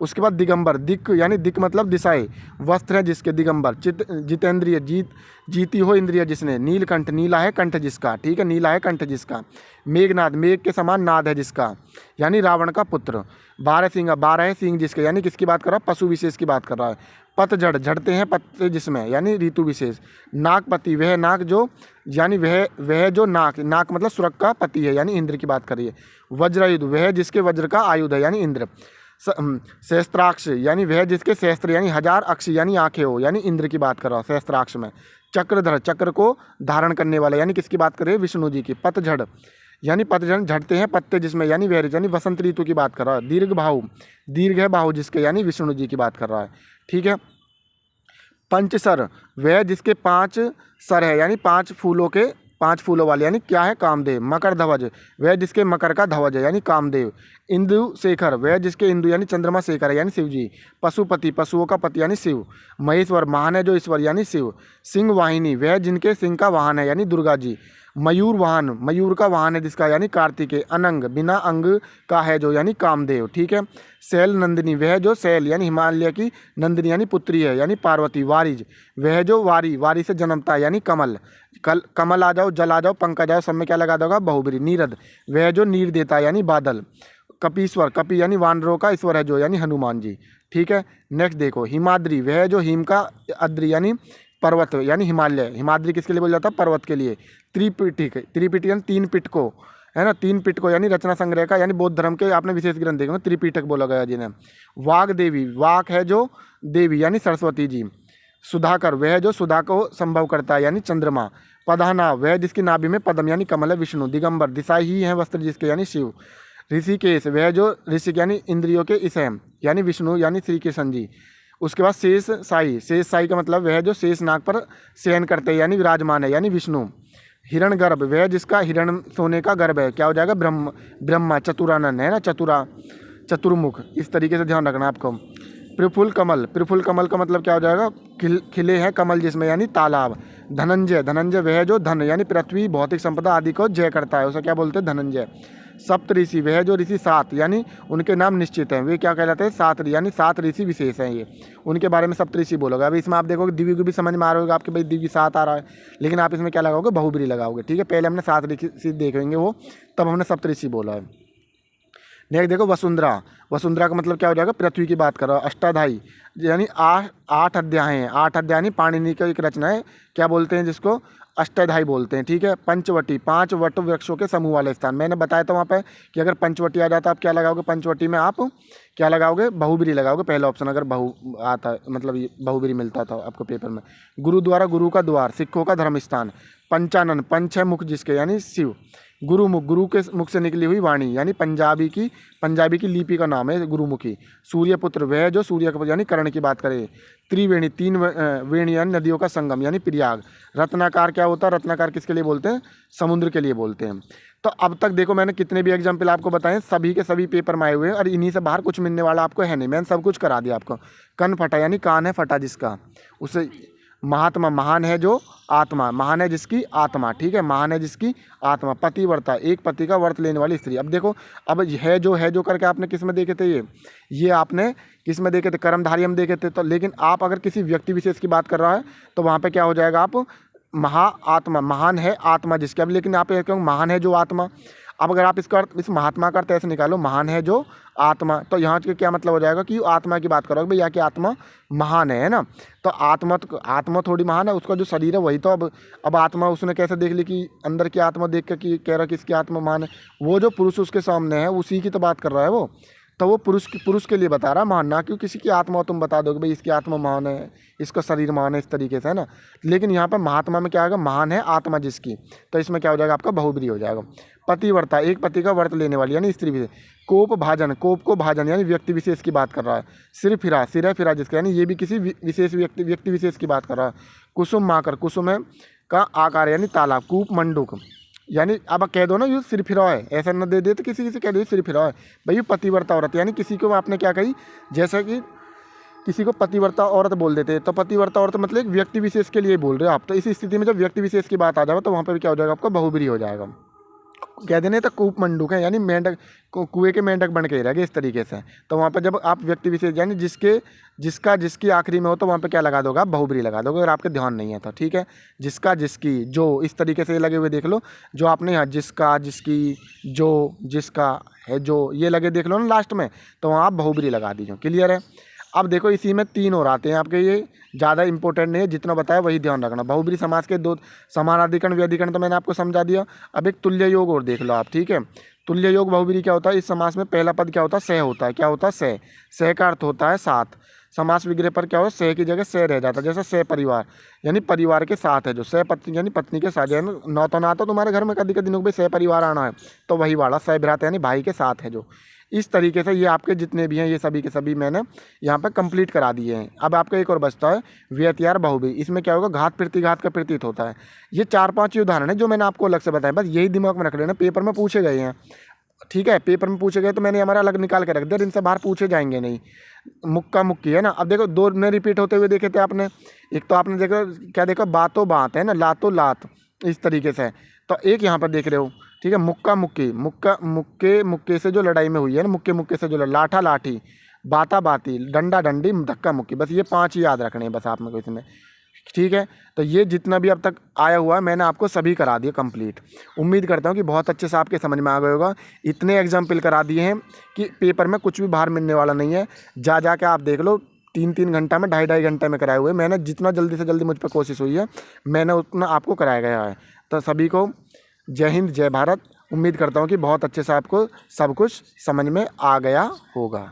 A: उसके बाद दिगंबर, दिक यानी दिक मतलब दिशाएं। वस्त्र है जिसके, दिगंबर। जितेंद्रिय, जीती हो इंद्रिय जिसने। नीलकंठ, नीला है कंठ जिसका। ठीक है, नीला है कंठ जिसका। मेघनाद, मेघ के समान नाद है जिसका, यानी रावण का पुत्र। 12 सिंह, 12 है सिंह जिसके, यानी किसकी बात कर रहा है, पशु विशेष की बात कर रहा है। पतझड़, झड़ते हैं पत्ते जिसमें, यानी ऋतु विशेष। नागपति, वह नाग जो, यानी वह जो नाग, नाग मतलब सुरग का पति है, यानी इंद्र की बात करिए। वज्रायुध, वह जिसके वज्र का आयुध है, यानी इंद्र। सहस्त्राक्ष, यानी वह जिसके सहस्त्र यानी हजार अक्ष यानी आंखें हो, यानी इंद्र की बात कर रहा हूँ सहस्त्राक्ष में। चक्रधर, चक्र को धारण करने वाला, यानी किसकी बात करें, विष्णु जी की। पतझड़, यानी पतझड़, झड़ते हैं पत्ते जिसमें, यानी वह यानी वसंत ऋतु की बात कर रहा है। दीर्घ बाहु, दीर्घ है बाहु जिसके, यानी विष्णु जी की बात कर रहा है, ठीक है। पंचसर, वह जिसके 5 सर है, यानी 5 फूलों के, 5 फूलों वाले, यानी क्या है, कामदेव। मकर ध्वज, वह जिसके मकर का ध्वज है, यानी कामदेव। इंदु शेखर, वह जिसके इंदु यानी चंद्रमा शेखर है, यानी शिव जी। पशुपति, पशुओं का पति यानी शिव। महेश्वर, महान है जो ईश्वर यानी शिव। सिंह वाहिनी, वह जिनके सिंह का वाहन है, यानी दुर्गा जी। मयूर वाहन, मयूर का वाहन है जिसका, यानी कार्तिकेय। अनंग, बिना अंग का है जो, यानी कामदेव, ठीक है। शैल नंदिनी, वह जो शैल यानी हिमालय की नंदिनी यानी पुत्री है, यानी पार्वती। वारिज, वह जो वारी, वारी से जन्मता है, यानी कमल। कमल आ जाओ, जल आ जाओ, पंख आ जाओ, सब में क्या लगा दोगा, बहुब्री। नीरद, वह जो नीर देता है, यानी बादल। कपीश्वर, कपि यानी वानरों का ईश्वर है जो, यानी हनुमान जी, ठीक है। नेक्स्ट देखो, हिमाद्री, वह जो हिम का अद्री यानी पर्वत, यानी हिमालय। हिमाद्री किसके लिए बोला जाता है, पर्वत के लिए। त्रिपिटक, त्रिपिटक यानी 3 पिटकों, है ना, 3 पिटकों यानी रचना संग्रह का, यानी बौद्ध धर्म के आपने विशेष ग्रंथ देखे, त्रिपिटक बोला गया जिन्हें। वाग देवी, वाक है जो देवी, यानी सरस्वती जी। सुधाकर, वह जो सुधा को संभव करता है, यानी चंद्रमा। पधाना, वह जिसकी नाभि में पद्म यानी कमल है, विष्णु। दिगंबर, दिशा ही है वस्त्र जिसके, यानी शिव। ऋषिकेश, वह जो ऋषि यानी इंद्रियों के ईश, यानी विष्णु, यानी श्री कृष्ण जी। उसके बाद शेष साई, शेष साई का मतलब वह जो शेष नाग पर शयन करते हैं, यानी विराजमान है, यानी विष्णु। हिरण गर्भ, वह जिसका हिरण सोने का गर्भ है, क्या हो जाएगा, ब्रह्मा। चतुरानन है ना, चतुर्मुख, इस तरीके से ध्यान रखना आपको। प्रफुल्ल कमल, प्रफुल्ल कमल का मतलब क्या हो जाएगा, खिले हैं कमल जिसमें, यानी तालाब। धनंजय, धनंजय वह जो धन यानी पृथ्वी भौतिक संपदा आदि को जय करता है, उसे क्या बोलते हैं, धनंजय। सप्त ऋषि, वह जो ऋषि 7 यानी उनके नाम निश्चित हैं, वे क्या कहलाते हैं, 7 यानी 7 ऋषि विशेष हैं, ये उनके बारे में सप्त ऋषि बोलोगे। अभी इसमें आप देखोगे दिव्य को भी समझ में आ रहा होगा आपके, भाई दिव्य 7 आ रहा है, लेकिन आप इसमें क्या लगाओगे, बहुब्री लगाओगे, ठीक है। पहले हमने 7 ऋषि देखेंगे वो, तब हमने सप्त ऋषि बोला है। नेक्स्ट देखो, वसुंधरा, वसुंधरा का मतलब क्या हो जाएगा, पृथ्वी की बात कर रहा है। अष्टाध्यायी, यानी 8 अध्याय हैं, 8 अध्याय यानी पाणिनि का एक रचना है, क्या बोलते हैं जिसको, अष्टाध्यायी बोलते हैं, ठीक है। पंचवटी, 5 वट वृक्षों के समूह वाले स्थान, मैंने बताया था वहाँ पे कि अगर पंचवटी आ जाता आप क्या लगाओगे, पंचवटी में आप क्या लगाओगे, बहुब्री लगाओगे, पहला ऑप्शन अगर बहु आता, मतलब ये बहुब्री मिलता था आपको पेपर में। गुरुद्वारा, गुरु का द्वार, सिखों का धर्म स्थान। पंचानन, पंच है मुख जिसके, यानी शिव। गुरुमुख, गुरु के मुख से निकली हुई वाणी, यानी पंजाबी की लिपि का नाम है गुरुमुखी। सूर्यपुत्र, वह जो सूर्य का यानी कर्ण की बात करें। त्रिवेणी, 3 वेणी यानी नदियों का संगम, यानी प्रयाग। रत्नाकार क्या होता है, रत्नाकार किसके लिए बोलते हैं, समुद्र के लिए बोलते हैं। तो अब तक देखो मैंने कितने भी एग्जाम्पल आपको बताएं, सभी के सभी पेपर में आए हुए हैं, और इन्हीं से बाहर कुछ मिलने वाला आपको है नहीं, मैंने सब कुछ करा दिया आपको। कन फटा, यानी कान है फटा जिसका, उसे। महात्मा, महान है जो आत्मा, महान है जिसकी आत्मा, ठीक है, महान है जिसकी आत्मा। पतिव्रता, एक पति का व्रत लेने वाली स्त्री। अब देखो, अब है जो करके आपने किस में देखे थे, ये आपने किस में देखे थे, कर्मधारी हम देखे थे। तो लेकिन आप अगर किसी व्यक्ति विशेष की बात कर रहा है तो वहाँ पे क्या हो जाएगा, आप आत्मा, महान है आत्मा जिसकी। अब लेकिन आप कहोगे महान है जो आत्मा, अब अगर आप इसका अर्थ, इस महात्मा का अर्थ ऐसे निकालो, महान है जो आत्मा, तो यहाँ के क्या मतलब हो जाएगा कि आत्मा की बात करोगे, भैया की आत्मा महान है ना। तो आत्मा थोड़ी महान है, उसका जो शरीर है वही तो। अब आत्मा उसने कैसे देख ली कि अंदर की आत्मा देख कर कि कह रहा कि इसकी आत्मा महान है, वो जो पुरुष उसके सामने है उसी की तो बात कर रहा है वो, तो वो पुरुष के लिए बता रहा है महान, ना क्यों किसी की आत्मा तुम बता दोगे भाई इसकी आत्मा महान है, इसका शरीर महान है, इस तरीके से, है ना। लेकिन यहाँ पर महात्मा में क्या आएगा, महान है आत्मा जिसकी, तो इसमें क्या हो जाएगा, आपका बहुब्री हो जाएगा। पतिव्रता, एक पति का व्रत लेने वाली, यानी स्त्री विशेष। कोप भाजन, कोप को भाजन यानी व्यक्ति विशेष की बात कर रहा है। सिर फिरा जिसका, यानी ये भी किसी विशेष व्यक्ति विशेष की बात कर रहा है। कुसुम माकर, कुसुम का आकार यानी तालाब। कूप मंडूक, यानी अब कह दो ना ये सिर फिरा है, ऐसा न दे तो किसी कह दो सिर फिरा है, भाई पतिव्रता औरत, यानी किसी को आपने क्या कही, जैसा कि किसी को पतिव्रता औरत बोल देते हैं, तो पतिव्रता औरत मतलब एक व्यक्ति विशेष के लिए बोल रहे हो आप। तो इस स्थिति में जब व्यक्ति विशेष की बात आ जाए तो वहाँ पर भी क्या हो जाएगा, आपका बहुब्री हो जाएगा। कह देने तो कूप मंडूक है, यानी मेंढक, कुएं के मेंढक बन के ही रह गए, इस तरीके से। तो वहाँ पर जब आप व्यक्ति विशेष यानी जिसकी आखिरी में हो, तो वहाँ पे क्या लगा दोगे आप, बहुब्री लगा दोगे, अगर आपके ध्यान नहीं है तो, ठीक है। जिसका, जिसकी, जो, इस तरीके से लगे हुए देख लो, जो आपने यहाँ जिसका, जिसकी, जो, जिसका है जो, ये लगे देख लो ना लास्ट में, तो वहाँ आप बहुब्री लगा दीजिए, क्लियर है। अब देखो इसी में 3 और आते हैं आपके, ये ज़्यादा इंपॉर्टेंट नहीं है, जितना बताया वही ध्यान रखना। बहुब्री समास के 2 समानाधिकरण व्यधिकरण तो मैंने आपको समझा दिया। अब एक तुल्य योग और देख लो आप, ठीक है। तुल्य योग बहुब्री क्या होता है, इस समास में पहला पद क्या होता है, सह होता है। क्या होता है, सह। सह का अर्थ होता है साथ। समास विग्रह पर क्या होता है, सह की जगह सह रह जाता है। जैसे सह परिवार यानी परिवार के साथ है, जो सह पत्नी यानी पत्नी के साथ, यानी ना तो तुम्हारे घर में कभी कभी दिनों को भी सह परिवार आना है, तो वही वाला सह भ्राता यानी भाई के साथ है जो। इस तरीके से ये आपके जितने भी हैं ये सभी के सभी मैंने यहाँ पर कंप्लीट करा दिए हैं। अब आपका एक और बचता है व्यतियार बहुब्री। इसमें क्या होगा, घात प्रतिघात का प्रतीत होता है। ये 4-5 ही उदाहरण है जो मैंने आपको अलग से बताया, बस यही दिमाग में रख लेना, पेपर में पूछे गए हैं, ठीक है। पेपर में पूछे गए तो मैंने हमारा अलग निकाल के रख दिया, इनसे बाहर पूछे जाएंगे नहीं। मुक्का मुक्की है ना। अब देखो 2 में रिपीट होते हुए देखे थे आपने। एक तो आपने देखो क्या देखा, बातों बात है ना, लातों लात, इस तरीके से। तो एक यहाँ पर देख रहे हो, ठीक है, मुक्का मुक्की, मुक्का मुक्के मुक्के से जो लड़ाई में हुई है ना, मुक्के मुक्के से जो लाठा लाठी, बाता बाती, डंडा डंडी, धक्का मुक्की, बस ये 5 ही याद रखने हैं बस आप में को इसमें, ठीक है। तो ये जितना भी अब तक आया हुआ है मैंने आपको सभी करा दिए कंप्लीट। उम्मीद करता हूँ कि बहुत अच्छे से आपके समझ में आ गए होगा। इतने एग्जाम्पल करा दिए हैं कि पेपर में कुछ भी बाहर मिलने वाला नहीं है। जा के आप देख लो, 3-3 घंटा में, 2.5-2.5 घंटे में कराए हुए। मैंने जितना जल्दी से जल्दी मुझ पर कोशिश हुई है मैंने उतना आपको कराया गया है। तो सभी को जय हिंद, जय भारत। उम्मीद करता हूँ कि बहुत अच्छे से आपको सब कुछ समझ में आ गया होगा।